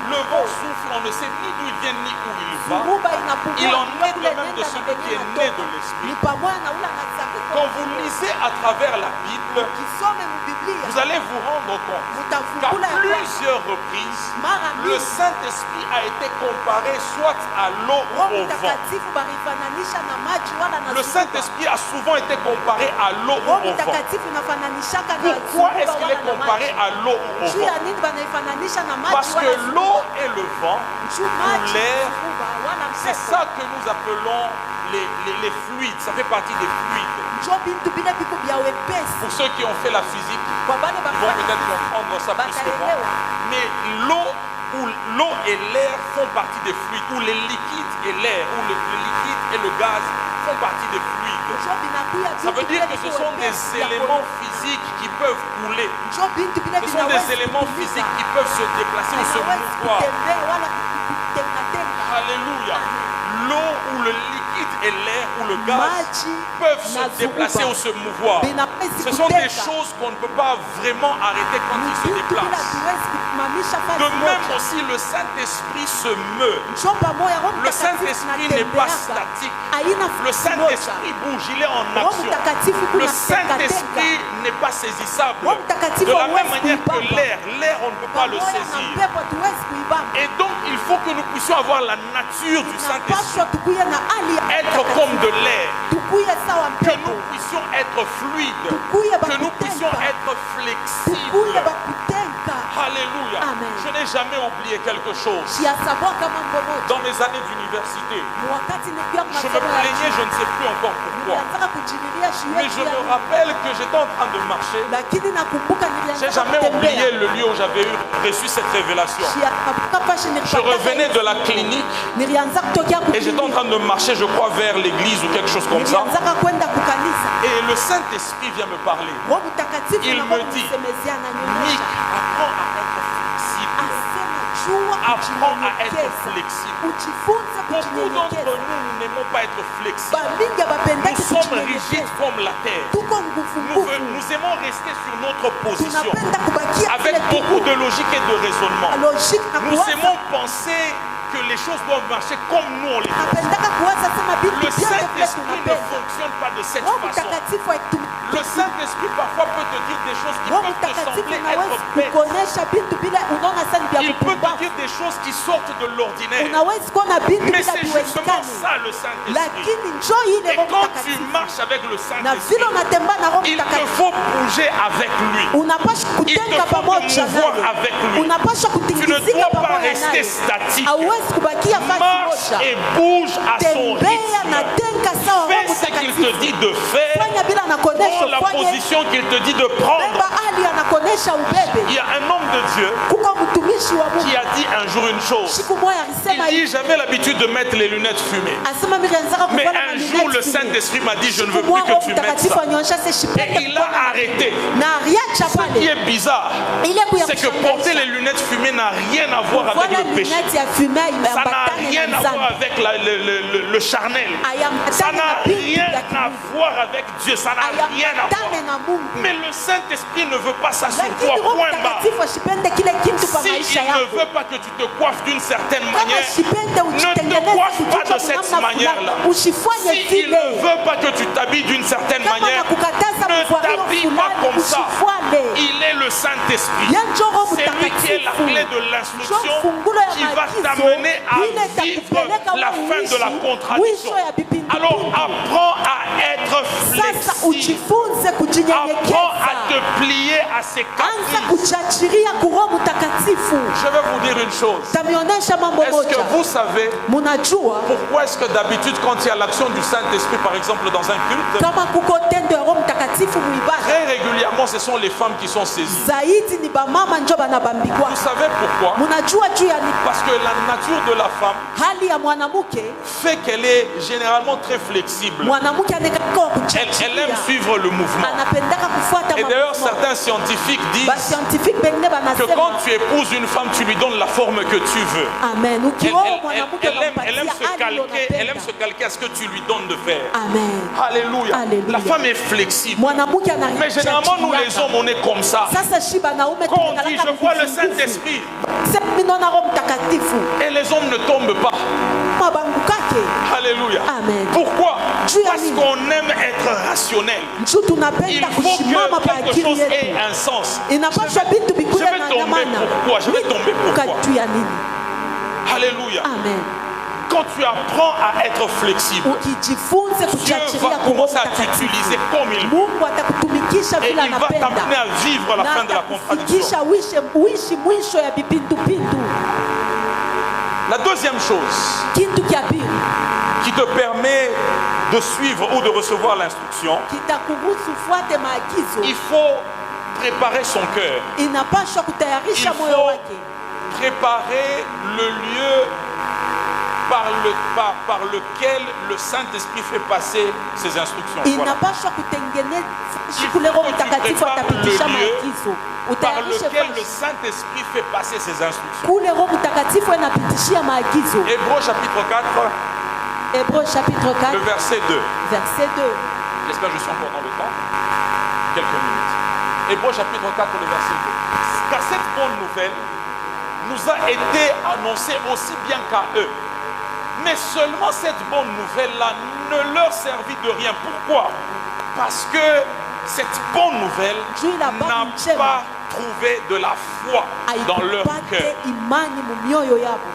Le vent souffle, on ne sait ni d'où il vient ni où il va, il en est de même de celui qui est né de l'Esprit. Quand vous lisez à travers la Bible, vous allez vous rendre compte qu'à plusieurs reprises, le Saint-Esprit a été comparé soit à l'eau ou au vent. Le Saint-Esprit a souvent été comparé à l'eau ou au vent. Pourquoi est-ce qu'il est comparé à l'eau ou au vent? Parce que l'eau et le vent, ou l'air, c'est ça que nous appelons les fluides. Ça fait partie des fluides. Pour ceux qui ont fait la physique, ils vont peut-être comprendre ça plus que moi. Mais l'eau et l'air font partie des fluides, ou les liquides et l'air, ou le liquide et le gaz font partie des fluides. Ça veut dire que ce sont des éléments physiques qui peuvent couler. Ce sont des éléments physiques qui peuvent se déplacer ou se mouvoir. Alléluia. L'eau ou le liquide et l'air ou le gaz peuvent se déplacer ou se mouvoir. Ce sont des choses qu'on ne peut pas vraiment arrêter quand ils se déplacent. De même aussi, le Saint-Esprit se meut. Le Saint-Esprit n'est pas statique. Le Saint-Esprit bouge, il est en action. Le Saint-Esprit n'est pas saisissable. De la même manière que l'air, on ne peut pas le saisir. Et donc, il faut que nous puissions avoir la nature du Saint-Esprit. Être comme de l'air. Que nous puissions être fluides. Que nous puissions être flexibles. Alléluia. Amen. Je n'ai jamais oublié quelque chose. Dans mes années d'université, je me plaignais, je ne sais plus encore pourquoi. Mais je me rappelle que j'étais en train de marcher. Je n'ai jamais oublié le lieu où j'avais reçu cette révélation. Je revenais de la clinique et j'étais en train de marcher, je crois, vers l'église ou quelque chose comme ça. Et le Saint-Esprit vient me parler. Il me dit, Nick, apprends à être flexible. Apprends à être flexible. Beaucoup d'entre nous n'aimons pas être flexibles. Nous sommes rigides comme la terre. Nous aimons rester sur notre position avec beaucoup de logique et de raisonnement. Nous aimons penser que les choses doivent marcher comme nous on les pense. Le Saint-Esprit ne fonctionne pas de cette façon. Le Saint-Esprit parfois peut te dire des choses qui peuvent te sembler être bêtes. Il peut te dire des choses qui sortent de l'ordinaire. Mais c'est justement ça le Saint-Esprit. Et quand tu marches avec le Saint-Esprit, il te faut bouger avec lui. Il te faut te mouvoir avec lui. Tu ne dois pas rester statique. Marche et bouge à son rythme. Fais ce qu'il te dit de faire. Prends la position qu'il te dit de prendre. Il y a un homme de Dieu qui a dit un jour une chose. siku moja alisema Il dit, j'avais l'habitude de mettre les lunettes fumées. asema mimi nilianza Mais kuvala un jour, le Saint-Esprit m'a dit, je ne veux siku plus moja que tu mettes mtakatifu ça. anionyesha Et sishipende il a arrêté. na ariacha Ce qui pale est bizarre, ile c'est que porter les lunettes fumées n'a rien à voir avec voilà le péché. lunette ya fumée Ça n'a imeambatana rien na à voir dhambi avec le charnel. Ça n'a rien à voir avec Dieu. Ça n'a rien à voir. ayambatane na Mungu Mais le Saint-Esprit ne veut pas ça sur lakini toi. Roho Point barre. Mtakatifu ashipende kile kitu kwa Si maisha il ne yako veut pas que tu te coiffes d'une certaine kama manière, ashipende ne te ujitengeneze coiffe pas kichwa de cette namna manière-là. fulani usifanye Si il vile ne veut pas que tu t'habilles d'une certaine kama manière, nakukataza ne mvario t'habille pas fulani comme ça. usifwale Il est le Saint-Esprit. ye njo Roho C'est lui qui est la Mtakatifu clé de njo l'instruction fungulo ya qui va maagizo t'amener à ile vivre itakupeleka la wewe fin de la uishi contradiction. mwisho ya vipindi Alors apprends à être sasa flexible. ujifunze Apprends à kujinyenyekeza te plier à ses anza caprices. kuchachiria ku Roho Mtakatifu Je vais vous dire une chose. tamionyesha mambo Est-ce que moja vous savez munajua pourquoi est-ce que d'habitude quand il y a l'action du Saint-Esprit par exemple dans un culte, kama kuko tendo ya Roho Mtakatifu muibada très régulièrement ce sont les femmes qui sont saisies. zaidi ni bamama njo banabambikwa Vous savez pourquoi? munajua juu ya ni Parce que la nature de la femme hali ya mwanamke fait qu'elle est généralement très flexible. mwanamke anekaka wa Elle aime kuchachiria suivre le mouvement. anapendaka kufuata Et d'ailleurs, mambo. certains scientifiques disent Bascientifique bengine que banasema quand tu épouses une femme, tu lui donnes la forme que tu veux. amen Elle, ukioa elle- mwanamke elle aime unampatia se hali calquer, elle aime unapenda se calquer à ce que tu lui donnes de faire. amen Alléluia. Alléluia. La femme est flexible. mwanamke Mais généralement, nous les hommes, on est comme ça. sasa shi banaume Quand on dit, tunakalaka je vois le mkufungufu. Saint-Esprit, Sema mimi naona Roho Mtakatifu et les hommes ne tombent pas. mabangukake Alléluia. Amen. Pourquoi? Dieu a Parce mis. qu'on aime être rationnel. juu Il tunapenda faut kushimama que pa quelque akili chose ait yetu un sens. inapaswa vitu Je vikule vais na tomber nyamana pourquoi? Je vais tomber pourquoi? juu ya nini Alléluia. amen Quand tu apprends à être flexible, ukijifunze Dieu kuchachiria va ku Roho commencer à Mtakatifu t'utiliser comme il veut. Mungu atakutumikisha Et vile il va t'amener anapenda à vivre la na fin de la contradiction. atakufikisha uishi mwisho ya vipindupindu La deuxième chose kitu kya pili qui te permet de suivre ou de recevoir l'instruction, kitakuruhusu ufuate maagizo il faut préparer son cœur. inapaswa Il kutayarisha moyo faut wake préparer le lieu par lequel le Saint-Esprit fait passer ses instructions. Voilà. inapaswa kutengeneza kule Roho Mtakatifu atapitisha maagizo Par utayarishe lequel le fashi Saint-Esprit fait passer ses instructions. kule Roho Mtakatifu anapitishia maagizo. Hébreux chapitre 4, Hébreux chapitre 4 le verset 2. verset 2 J'espère que je suis encore dans le temps. Quelques minutes. Hébreux chapitre 4, le verset 2. Car cette bonne nouvelle nous a été annoncée aussi bien qu'à eux. Mais seulement cette bonne nouvelle-là ne leur servit de rien. Pourquoi? Parce que cette bonne nouvelle n'a pas trouvé de la foi dans leur cœur. haikupate imani mumioyo yabo.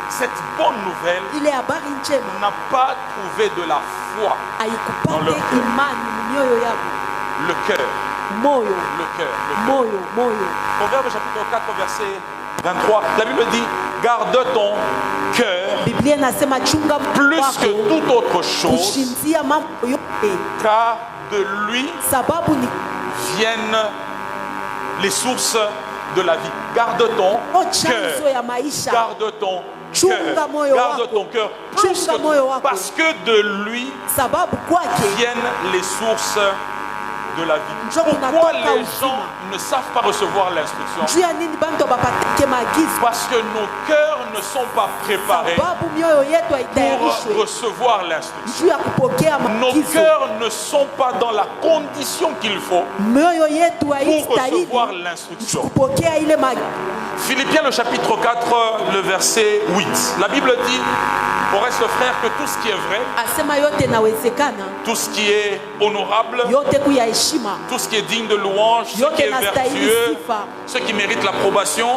Cette bonne nouvelle Ile habari njema n'a pas trouvé de la foi dans leur haikupate cœur. imani mumioyo yabo. Le cœur, Moyo, le cœur, le cœur. moyo, moyo. Proverbe chapitre 4, verset 23. La Bible dit, garde ton cœur Biblia inasema chunga moyo plus que wako toute autre chose, kushinzia mambo yote, car de lui sababu ni viennent les sources de la vie. Garde ton chanzo cœur. ya maisha. Garde ton Chunga cœur. moyo Garde wako. ton cœur. Plus Chunga moyo wako. parce que de lui Sababu kwake viennent les sources de la vie. Njo Pourquoi kunatoka les uzima. gens ne savent pas recevoir l'instruction? juu ya nini bantu bapatake maagizo? Parce que nos cœurs ne sont pas préparés Sababu mioyo yetu pour haitayarishwe recevoir l'instruction. juu ya kupokea Nos maagizo. cœurs ne sont pas dans la condition qu'il faut Mioyo yetu pour haistahili recevoir l'instruction. kupokea ile maagizo. Philippiens le chapitre 4, le verset 8. La Bible dit, au reste frère, que tout ce qui est vrai, Asema yote inawezekana, tout ce qui est honorable, yote kuya heshima, tout ce qui est digne de louange, ce yote qui est inastahili vertueux, sifa. ce qui mérite l'approbation,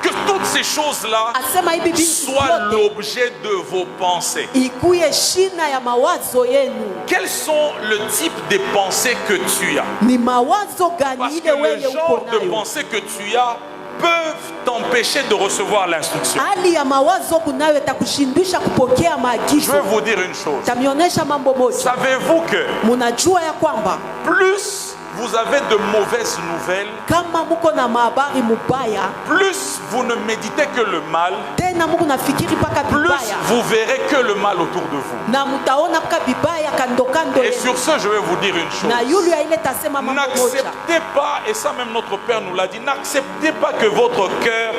que toutes ces choses-là Asema hivi vitu soient vyote l'objet de vos pensées. ikuye shina ya mawazo yenu. Quels sont le type de pensées que tu as? Ni mawazo gani Parce ile que le wewe genre uko de nayo? pensées que tu as peuvent t'empêcher de recevoir l'instruction. Hali ya mawazo kunayo itakushindisha kupokea Je maagizo. vais vous dire une chose. Tamionyesha mambo moja. Savez-vous que Munajua ya kwamba plus vous avez de mauvaises nouvelles, kama muko na mahabari mubaya, plus vous ne méditez que le mal, tena muko nafikiri paka plus bibaya, vous verrez que le mal autour de vous. na mutaona paka bibaya kando kando Et yenu. sur ce, je vais vous dire une chose. Na yulu ya ile tasema mambo moja. N'acceptez pas, et ça même notre Père nous l'a dit, n'acceptez pas que votre cœur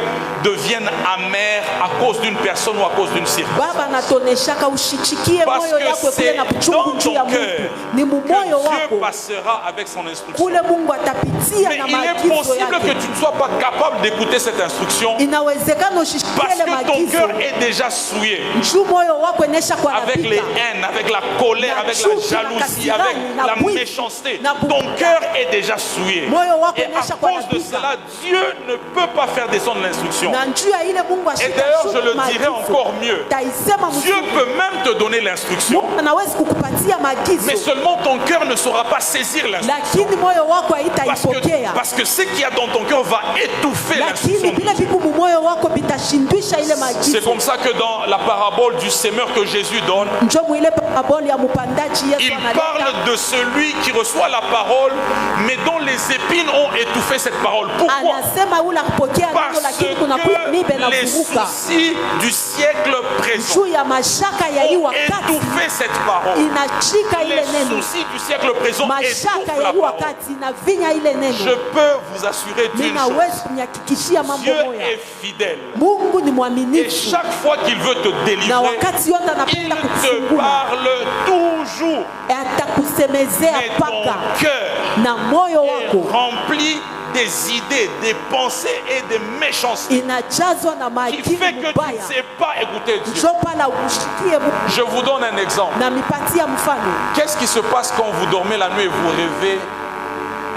devienne amer à cause d'une personne ou à cause d'une circonstance. Baba natoneshaka ushichikie Parce moyo que yako kuye c'est na dans kuchungu juu ya ton cœur Mungu. Ni mumoyo que Dieu wako passera avec son instruction. kule Mungu atapitia Mais na il est maagizo possible que yake. tu ne sois pas capable d'écouter cette instruction Inawezekana ushishikie parce ile que ton maagizo. cœur est déjà souillé Juu moyo wako enesha kwa avec les haines, avec la colère, Na avec la chuki, na jalousie, kasirani, avec na la wivu, méchanceté. na Ton buguda. cœur est déjà souillé. Moyo wako Et à enesha kwa cause de napiga. cela, Dieu ne peut pas faire descendre l'instruction. Na njuu ya ile Mungu Et d'ailleurs, je le dirais maagizo. encore mieux. Taisema Dieu mzuri. peut même te donner l'instruction, Mungu anaweza kukupatia maagizo. mais seulement ton cœur ne saura pas saisir l'instruction. Lakini moyo wako haitaipokea. Parce que ce qu'il y a dans ton cœur va étouffer l'instruction. Lakini vile viku mumoyo wako vitashindwisha ile C'est maagizo. comme ça que dans la parabole du semeur que Jésus donne, Njoo mwile parabole ya mupandaji Yesu il analeta. parle de celui qui reçoit la parole, mais dont les épines ont étouffé cette parole. Pourquoi? Anasema ule akupokea neno Parce lakini kuna kuya mibe que na les vuruka. soucis du siècle présent Juu ya mashaka ya hii ont wakati étouffé cette parole. inashika ile Les neno. soucis du siècle présent Mashaka étouffent ya la hii parole. wakati inavinya ile Je neno. peux vous assurer d'une Ninaweza chose. kunyakikishia mambo Dieu moya. est fidèle. Mungu ni Et mwaminifu. chaque fois qu'il veut te Na délivrer, wakati yote il anapenda te kukufungua. parle toujours. Atakusemezea Mais ton paka cœur na moyo est wako rempli des idées, des pensées et des méchancetés inajazwa na qui maakili fait que tu ne mubaya. sais pas écouter Dieu. Njoo pala ushikie Mungu. Je vous donne un exemple. Na mipatia mfano. Qu'est-ce qui se passe quand vous dormez la nuit et vous rêvez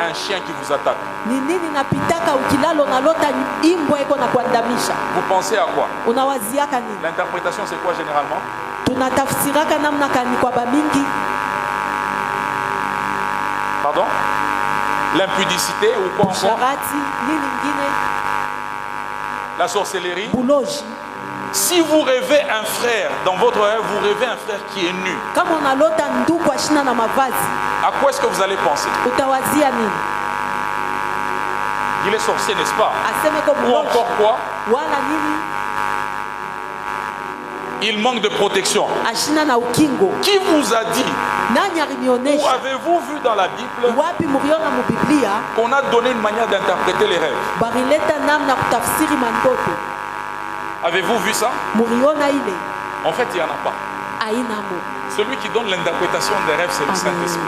un chien qui vous attaque? Ni nini napitaka ukilalo nalota imbwa iko na kuandamisha? Vous pensez à quoi? Unawaziaka nini? L'interprétation, c'est quoi généralement? Tunatafsiraka namna kani kwa bamingi? Pardon? L'impudicité ou quoi encore? Sharati, nini ingine? La sorcellerie? Buloji. Si vous rêvez un frère, dans votre rêve, vous rêvez un frère qui est nu, Kama unalota ndugu ashina na mavazi, à quoi est-ce que vous allez penser? utawazia nini? Il est sorcier, n'est-ce pas? Aseme ko Ou buloji. encore quoi? Wala nini? Il manque de protection. Ashina na ukingo. Qui vous a dit, Nani ou alinionesha? avez-vous vu dans la Bible Wapi muriona mu Biblia qu'on a donné une manière d'interpréter les rêves? barileta namna kutafsiri mandoto? Avez-vous vu ça? Muriona ile En fait, il n'y en a pas. ainamo. Celui qui donne l'interprétation des rêves, c'est le Saint-Esprit.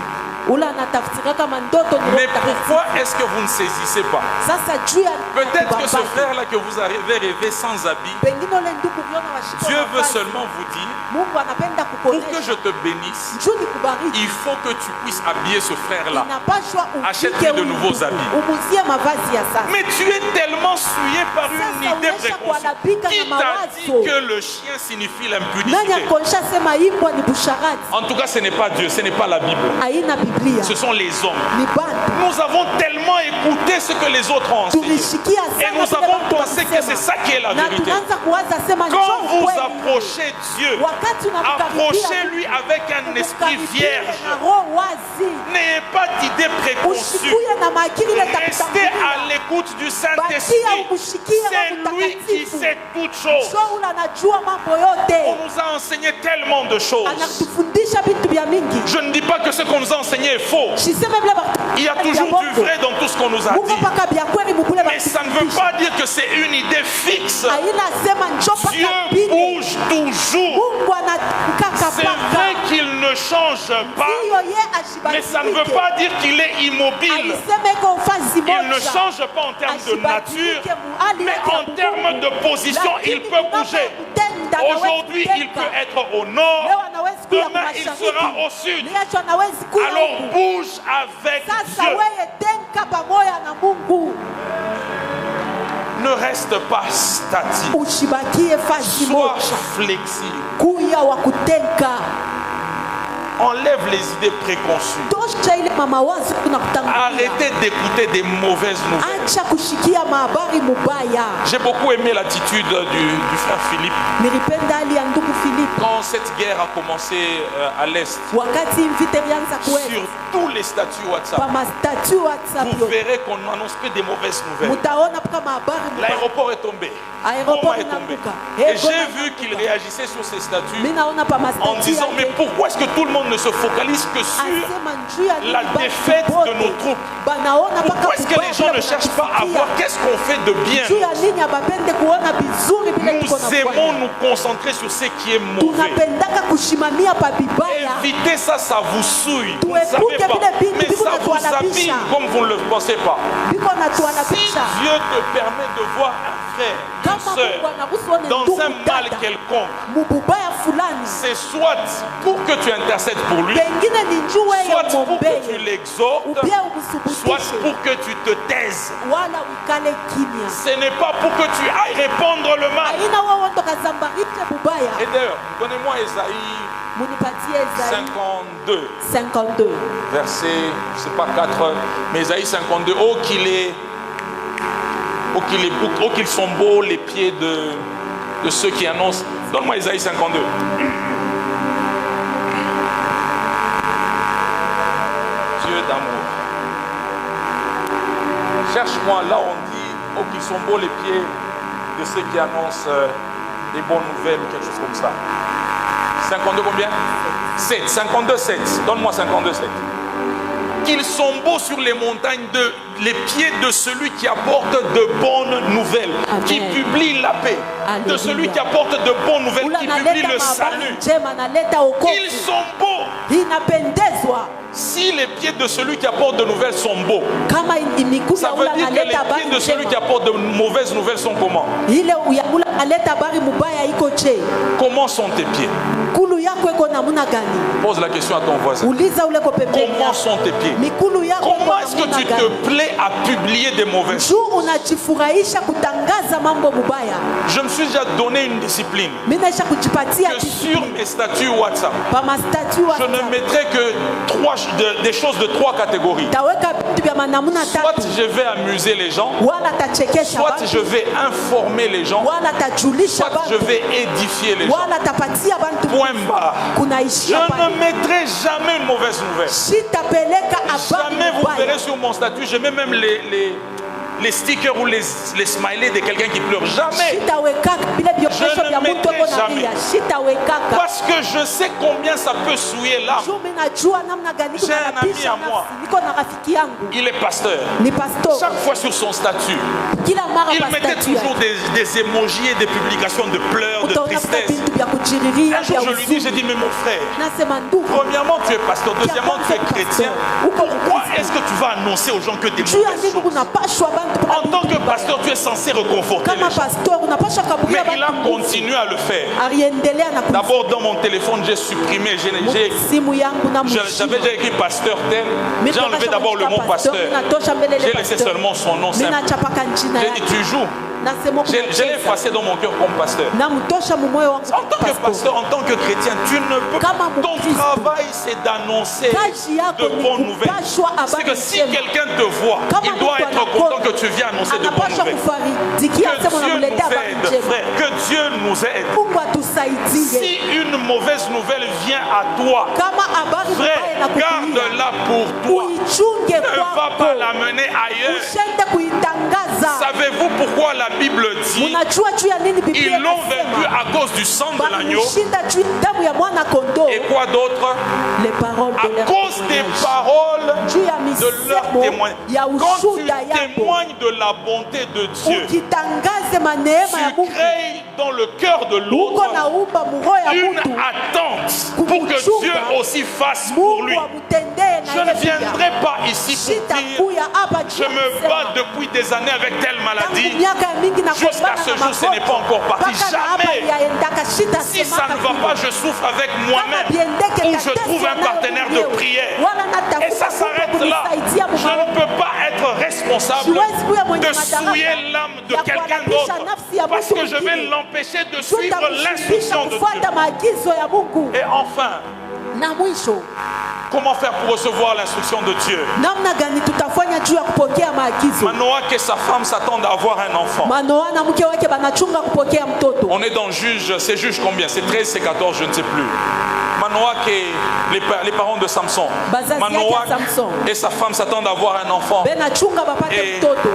Ula anatafsiraka mandoto ni Mais Roho Mtakatifu. pourquoi est-ce que vous ne saisissez pas? Sasa juu ya Peut-être que ce kubambaki. frère-là que vous avez rêvé sans habit, Pengine ule ndugu uliona washika Dieu veut mavazi. seulement vous dire, Mungu anapenda pour que kukuonesha je te bénisse, juu ni kubariki. il faut que tu puisses habiller ce frère-là. Inapashwa Achète-lui ufike de huyu nouveaux ndugu, habits. umuzie mavazi ya sasa. Mais tu es tellement souillé par une Sasa idée unaisha préconçue. kuadabika Qui na t'a dit mawazo. que le chien signifie Nani l'impudicité? akonsha sema imbwa ni busharati? En tout cas, ce n'est pas Dieu, ce n'est pas la Bible. Haina Biblia. Ce sont les hommes. Ni bantu. Nous avons tellement écouté ce que les autres ont enseigné. Tulishikia Et sana nous vile avons watu pensé que c'est ça qui est la na vérité. tunaanza kuwaza sema Quand njoo vous kweli. approchez Dieu, Wakati unamkaribia approchez-lui avec un esprit umkaribie vierge. na roho wazi. N'ayez pas d'idées préconçues. Ushikuye na maakili ile Restez takutangulia. à l'écoute du Bakia Saint-Esprit. umshikie C'est Roho lui qui Mtakatifu. sait toutes choses. Njoo ule anajua mambo On yote. nous a enseigné tellement de choses. Anatufundisha vitu vya mingi. Je ne dis pas que ce qu'on nous a enseigné est faux. Shiseme vile Il y a toujours du vrai dans tout ce qu'on nous a Mungu dit. paka vya kweli mukule Mais ça ne veut pas dire que c'est une idée fixe. Haina sema njoo Dieu paka pili. bouge toujours. Mungu anakaka C'est vrai paka. qu'il ne change pas, Hiyo ye ashibadilike. mais ça ne veut pas dire qu'il est immobile. Alisema iko fazi Il ne moja. change pas en termes de nature, mais en termes de position, il peut bouger. Aujourd'hui, il peut être au nord, demain, il sera au sud. Alors bouge avec Sasa Dieu. wewe tenka pamoja na Mungu. Ne reste pas statique. Ushibakie fazi Sois moja. flexible. Kuya wa kutenka. Enlève les idées préconçues. Tosha ile mawazo tunakutangulia. Arrêtez d'écouter des mauvaises nouvelles. Acha kushikia mahabari mubaya. J'ai beaucoup aimé l'attitude du frère Philippe. Nilipenda hali ya ndugu Filipo. Quand cette guerre a commencé à l'Est, Wakati vita ilianza sur kwetu. tous les statuts WhatsApp, Pamastatut WhatsApp. vous verrez qu'on n'annonce que des mauvaises nouvelles. Mutaona kama habari. L'aéroport est tombé. Aéroport Goma est tombé. inaanguka. Et j'ai vu qu'il réagissait sur ces statuts Minaona pamastatut. en disant, mais pourquoi est-ce que tout le monde ne se focalise que sur la défaite de nos troupes? Pourquoi est-ce que les gens ne cherchent pas à voir qu'est-ce qu'on fait de bien? Nous aimons nous concentrer sur ce qui est mauvais. Évitez ça, ça vous souille. Vous ne savez pas. Mais ça vous abîme comme vous ne le pensez pas. Si Dieu te permet de voir un frère, une sœur dans un mal quelconque, c'est soit pour que tu intercèdes pour lui, soit pour que tu l'exhortes, soit pour que tu te taises. Ce n'est pas pour que tu ailles répandre le mal. Et d'ailleurs, donnez-moi Ésaïe 52, verset, je ne sais pas 4, mais Ésaïe 52, oh qu'ils sont beaux les pieds de ceux qui annoncent. Donne-moi Ésaïe 52. Dieu d'amour. Cherche-moi là on dit, oh qu'ils sont beaux les pieds de ceux qui annoncent des bonnes nouvelles ou quelque chose comme ça. 52 combien? 7. 52, 7. Donne-moi 52, 7. Qu'ils sont beaux sur les montagnes, les pieds de celui qui apporte de bonnes nouvelles, Amen. Qui publie la paix. Alléluia. De celui qui apporte de bonnes nouvelles, qui publie le salut. Qu'ils sont beaux. Si les pieds de celui qui apporte de nouvelles sont beaux, ça veut dire que les pieds de celui qui apporte de mauvaises nouvelles sont comment? Comment sont tes pieds? Pose la question à ton voisin. Comment sont tes pieds? Comment est-ce que tu te plais à publier des mauvaises choses? Je me suis déjà donné une discipline que sur mes statuts WhatsApp, je ne mettrai que des choses de 3 catégories. Soit je vais amuser les gens, soit je vais informer les gens, soit je vais édifier les gens. Point barre. Je ne mettrai jamais une mauvaise nouvelle. Jamais vous verrez sur mon statut, je mets même les stickers ou les smileys de quelqu'un qui pleure. Jamais. Je ne mettrai jamais. Parce que je sais combien ça peut souiller l'âme. J'ai un ami à moi. Il est pasteur. Chaque fois sur son statut, il mettait toujours des émojis et des publications de pleurs, de tristesse. Un jour, je lui dis, j'ai dit, mais mon frère, premièrement, tu es pasteur. Deuxièmement, tu es chrétien. Pourquoi est-ce que tu vas annoncer aux gens que des mauvaises choses? En tant que pasteur, tu es censé réconforter les gens. Mais il a continué à le faire. D'abord, dans mon téléphone, j'ai supprimé. J'avais déjà écrit pasteur tel. J'ai enlevé d'abord le mot pasteur. J'ai laissé seulement son nom simple. J'ai dit, tu joues. Je l'ai effacé dans mon cœur comme pasteur. En tant que pasteur, en tant que chrétien, tu ne peux pas. Ton travail, c'est d'annoncer de bonnes nouvelles. C'est que si quelqu'un te voit, il doit être content que tu viens annoncer de bonnes nouvelles. Que Dieu nous aide, frère. Que Dieu nous aide. Si une mauvaise nouvelle vient à toi, frère, garde-la pour toi. Ne va pas l'amener ailleurs. Savez-vous pourquoi la Bible dit ils l'ont vaincu à cause du sang de l'agneau? Et quoi d'autre? À cause des paroles de leur témoin. Quand tu témoignes de la bonté de Dieu, tu crées dans le cœur de l'autre une attente pour que Dieu aussi fasse pour lui. Je ne viendrai pas ici pour dire je me bats depuis des années avec telle maladie. Jusqu'à ce jour, ce n'est pas encore parti. Jamais. Si ça ne va pas, je souffre avec moi-même. Ou je trouve un partenaire de prière. Et ça s'arrête là. Je ne peux pas être responsable de souiller l'âme de quelqu'un d'autre. Parce que je vais l'empêcher de suivre l'instruction de Dieu. Et enfin, Na mwisho, comment faire pour recevoir l'instruction de Dieu? namna gani tutafanya juu ya kupokea maagizo? Manoah et sa femme s'attendent à avoir un enfant. Manoa na mke wake banachunga kupokea mtoto. On est dans Juge, c'est Juge combien? C'est 13, c'est 14, je ne sais plus. Manoah et les parents de Samson. Bazazi Manoah yake ya Samson. et sa femme s'attendent à avoir un enfant. Benachunga bapate Et- mtoto.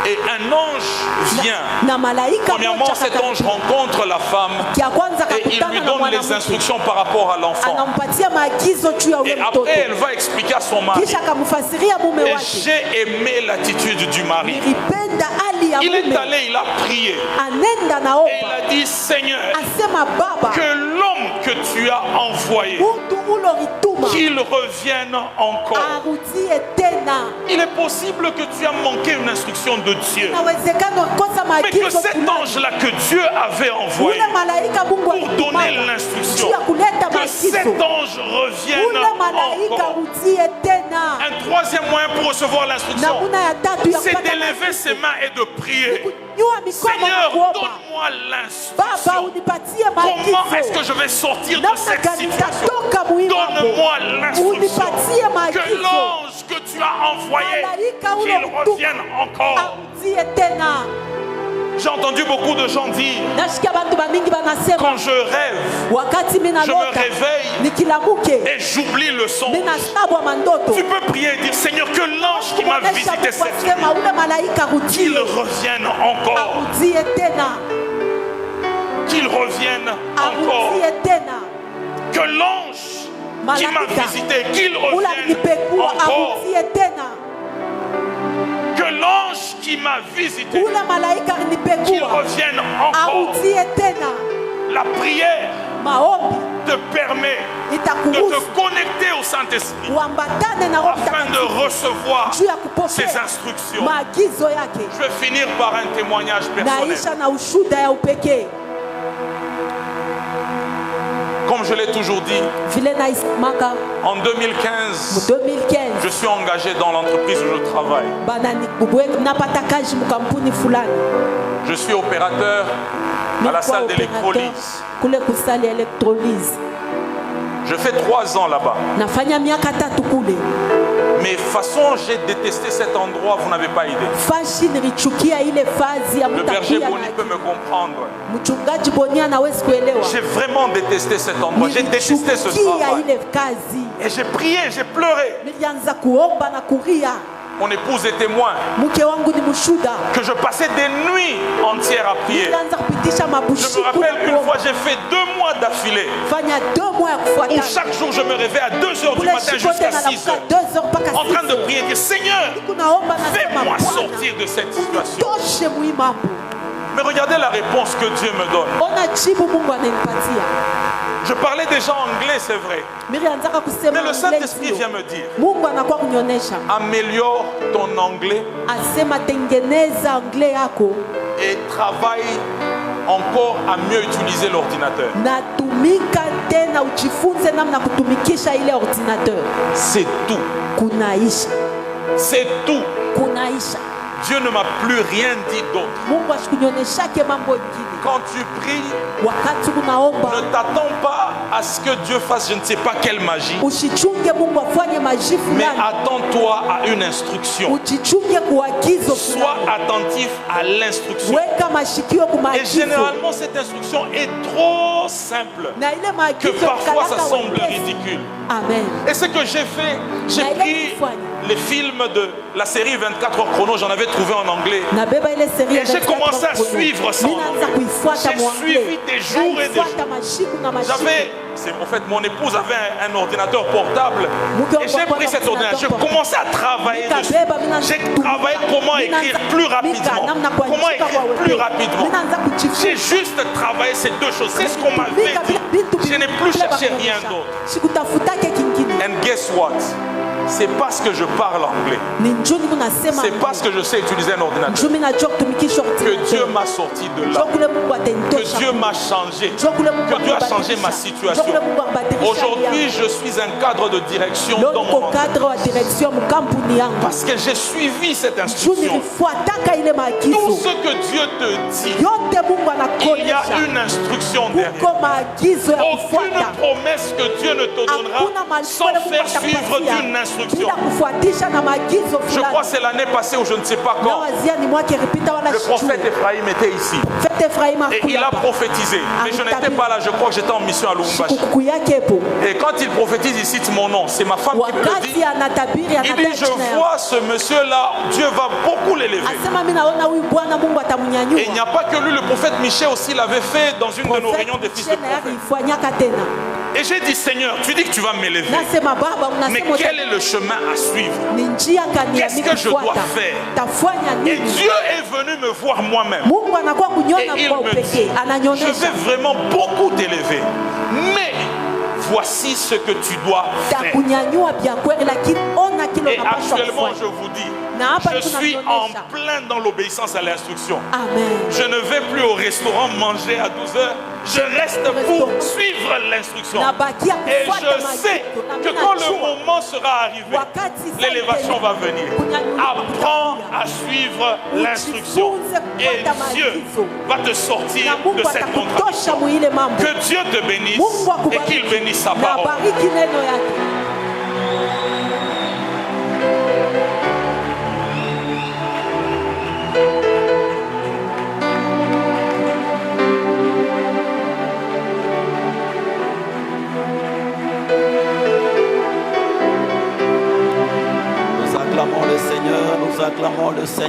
Et un ange vient. Na malaika Premièrement, mmoja cet ange rencontre la femme kia kwanza et il lui kakutana na donne les mwanamke. instructions par rapport à l'enfant. Anampatia maagizo juu ya ule Et mtoto. après, elle va expliquer à son mari. Kisha akamfasiria mume Et wake. j'ai aimé l'attitude du mari. Nilipenda hali ya Il est mume. allé, il a prié. Anenda Et il naomba. a dit, Seigneur, Asema baba, que l'homme que tu as envoyé, mtu ulorituma qu'il revienne encore. arudie tena. Il est possible que tu as manqué une instruction de Dieu. Inawezekana kosa Mais que maagizo cet fulani. ange-là que Dieu avait envoyé Ule malaika Mungu pour alitumana donner l'instruction, juu ya kuleta que cet maagizo. ange revienne Ule malaika encore. arudie tena. Un troisième moyen pour recevoir l'instruction, Namuna ya tatu ya c'est kupata d'élever ses maagizo. mains et de prier. Kunyua mikono na Seigneur, kuomba. donne-moi Baba l'instruction. unipatie Comment est-ce que maagizo. je vais sortir de Namna cette gani situation? nitatoka muhimu hapo. Donne-moi l'instruction. Unipatie Que maagizo. l'ange que tu as envoyé, Malaika qu'il ulo revienne encore. arudie tena. J'ai entendu beaucoup de gens dire, Nasikia bantu bamingi banasema quand je rêve, wakati mimi je me nalota réveille nikilamuke et j'oublie le son. mimi nasabwa mandoto. Tu peux prier et dire, Seigneur, que l'ange qui m'a Kuonesha visité cette nuit, kusema ule malaika qu'il arudie. revienne encore. Arudie tena. Qu'il revienne encore. Arudie tena. Que l'ange qui m'a Malaika visité, qu'il ule revienne alinipekua encore. arudie tena. Que l'ange qui m'a visité, Ule malaika qu'il alinipekua revienne encore. arudie tena. La prière Maombi te permet de itakuruhusu te connecter au Saint-Esprit uambatane na Roho afin de Mtakatifu recevoir juu ya ses kupokea instructions. maagizo yake. Je vais finir par un témoignage personnel. Naisha na ushuda ya upekee Comme je l'ai toujours dit, vile naisimaka en 2015, 2015 je suis engagé dans l'entreprise où je travaille. napata kazi mkampuni fulani. Je suis opérateur à la salle d'électrolyse. Kule kusali electrolyse. Je fais 3 ans là-bas. Nafanya miaka 3 kule. Mais façon, j'ai détesté cet endroit, vous n'avez pas idée. Fashi nilichukia ile fazi ya Le berger mtakuya. Boni peut me comprendre. Mchungaji Boni anawezi kuelewa. J'ai vraiment détesté cet endroit. J'ai détesté ce Nilichukia travail. ile kazi. Et j'ai prié, j'ai pleuré. Nilianza kuomba na kuria. Mon épouse est témoin Mke wangu ni mshuda. que je passais des nuits entières à prier. Nilianza kupitisha Je mabushi me rappelle une fois, j'ai fait 2 mois d'affilée fanya 2 mois ya où kufuatana. chaque jour je me réveillais à 2 heures du Kule matin shikote jusqu'à na 6 heures. 2 heures mpaka En train de 6 prier, dire Seigneur, Kunaomba nasema fais-moi Bwana, sortir de cette situation. toshe muhimu hapo. Mais regardez la réponse que Dieu me donne. Ona jibu Mungu ananipatia. Je parlais déjà anglais, c'est vrai. Nilianzaka kusema Mais le anglais Saint-Esprit sio. vient me dire, Mungu anakuwa kunionyesha. améliore ton anglais Asema tengeneza anglais yako et travaille encore à mieux utiliser l'ordinateur. na tumika tena ujifunze namna kutumikisha ile ordinateur. C'est tout. Kunaisha. C'est tout. Kunaisha. Dieu ne m'a plus rien dit d'autre. Mungu asikunyonyeshake mambo ingine. Quand tu pries, Wakati unaomba ne t'attends pas à ce que Dieu fasse je ne sais pas quelle magie, usichunge Mungu afanye maji mais fulani. attends-toi à une instruction. Ujichunge kuagizo Sois fulani. attentif à l'instruction. Weka mashikio Et kumaagizo. généralement, cette instruction est trop simple Na ile que maagizo parfois ça kalaka semble wepesi. ridicule. Amen. Et ce que j'ai fait, j'ai Na ile pris kufanya. les films de la série 24 heures chrono, j'en avais trouvé en anglais. Nabeba ile série Et j'ai commencé à suivre ça en Ninaanza anglais. kuifuata J'ai mwangle. suivi des jours et des Naifuata mashiku na mashiku. J'avais, en fait, mon épouse avait un ordinateur portable. Et j'ai pris cet ordinateur, j'ai commencé à travailler dessus. J'ai travaillé comment écrire plus rapidement. Comment écrire plus rapidement. J'ai juste travaillé ces 2 choses. C'est ce qu'on m'avait dit. Je n'ai plus cherché rien d'autre. Sikutafutake kingine. And guess what? c'est parce que je parle anglais. C'est parce que je sais utiliser un ordinateur que Dieu m'a sorti de là. Que Dieu m'a changé. Que Dieu a changé ma situation. Aujourd'hui, je suis un cadre de direction dans mon entreprise. Parce que j'ai suivi cette instruction. Tout ce que Dieu te dit, il y a une instruction derrière. Aucune promesse que Dieu ne te donnera sans faire suivre d'une instruction. Je crois que c'est l'année passée où je ne sais pas quand. Le prophète Ephraim était ici. Et il a prophétisé. Mais je n'étais pas là, je crois que j'étais en mission à Lubumbashi. Et quand il prophétise, il cite mon nom. C'est ma femme qui me le dit. Il dit, je vois ce monsieur-là, Dieu va beaucoup l'élever. Et il n'y a pas que lui, le prophète Michel aussi l'avait fait dans une de nos réunions des fils de prophète. Et j'ai dit, Seigneur, tu dis que tu vas m'élever. Mais quel est le chemin à suivre? Qu'est-ce que je dois faire? Et Dieu est venu me voir moi-même. Et il me dit, je vais vraiment beaucoup t'élever. Mais voici ce que tu dois faire. Et actuellement, je vous dis, je suis en plein dans l'obéissance à l'instruction. Je ne vais plus au restaurant manger à 12 heures. Je reste pour suivre l'instruction. Et je sais que quand le moment sera arrivé, l'élévation va venir. Apprends à suivre l'instruction. Et Dieu va te sortir de cette contradiction. Que Dieu te bénisse et qu'il bénisse sa parole. Nous acclamons le Seigneur, nous acclamons le Seigneur.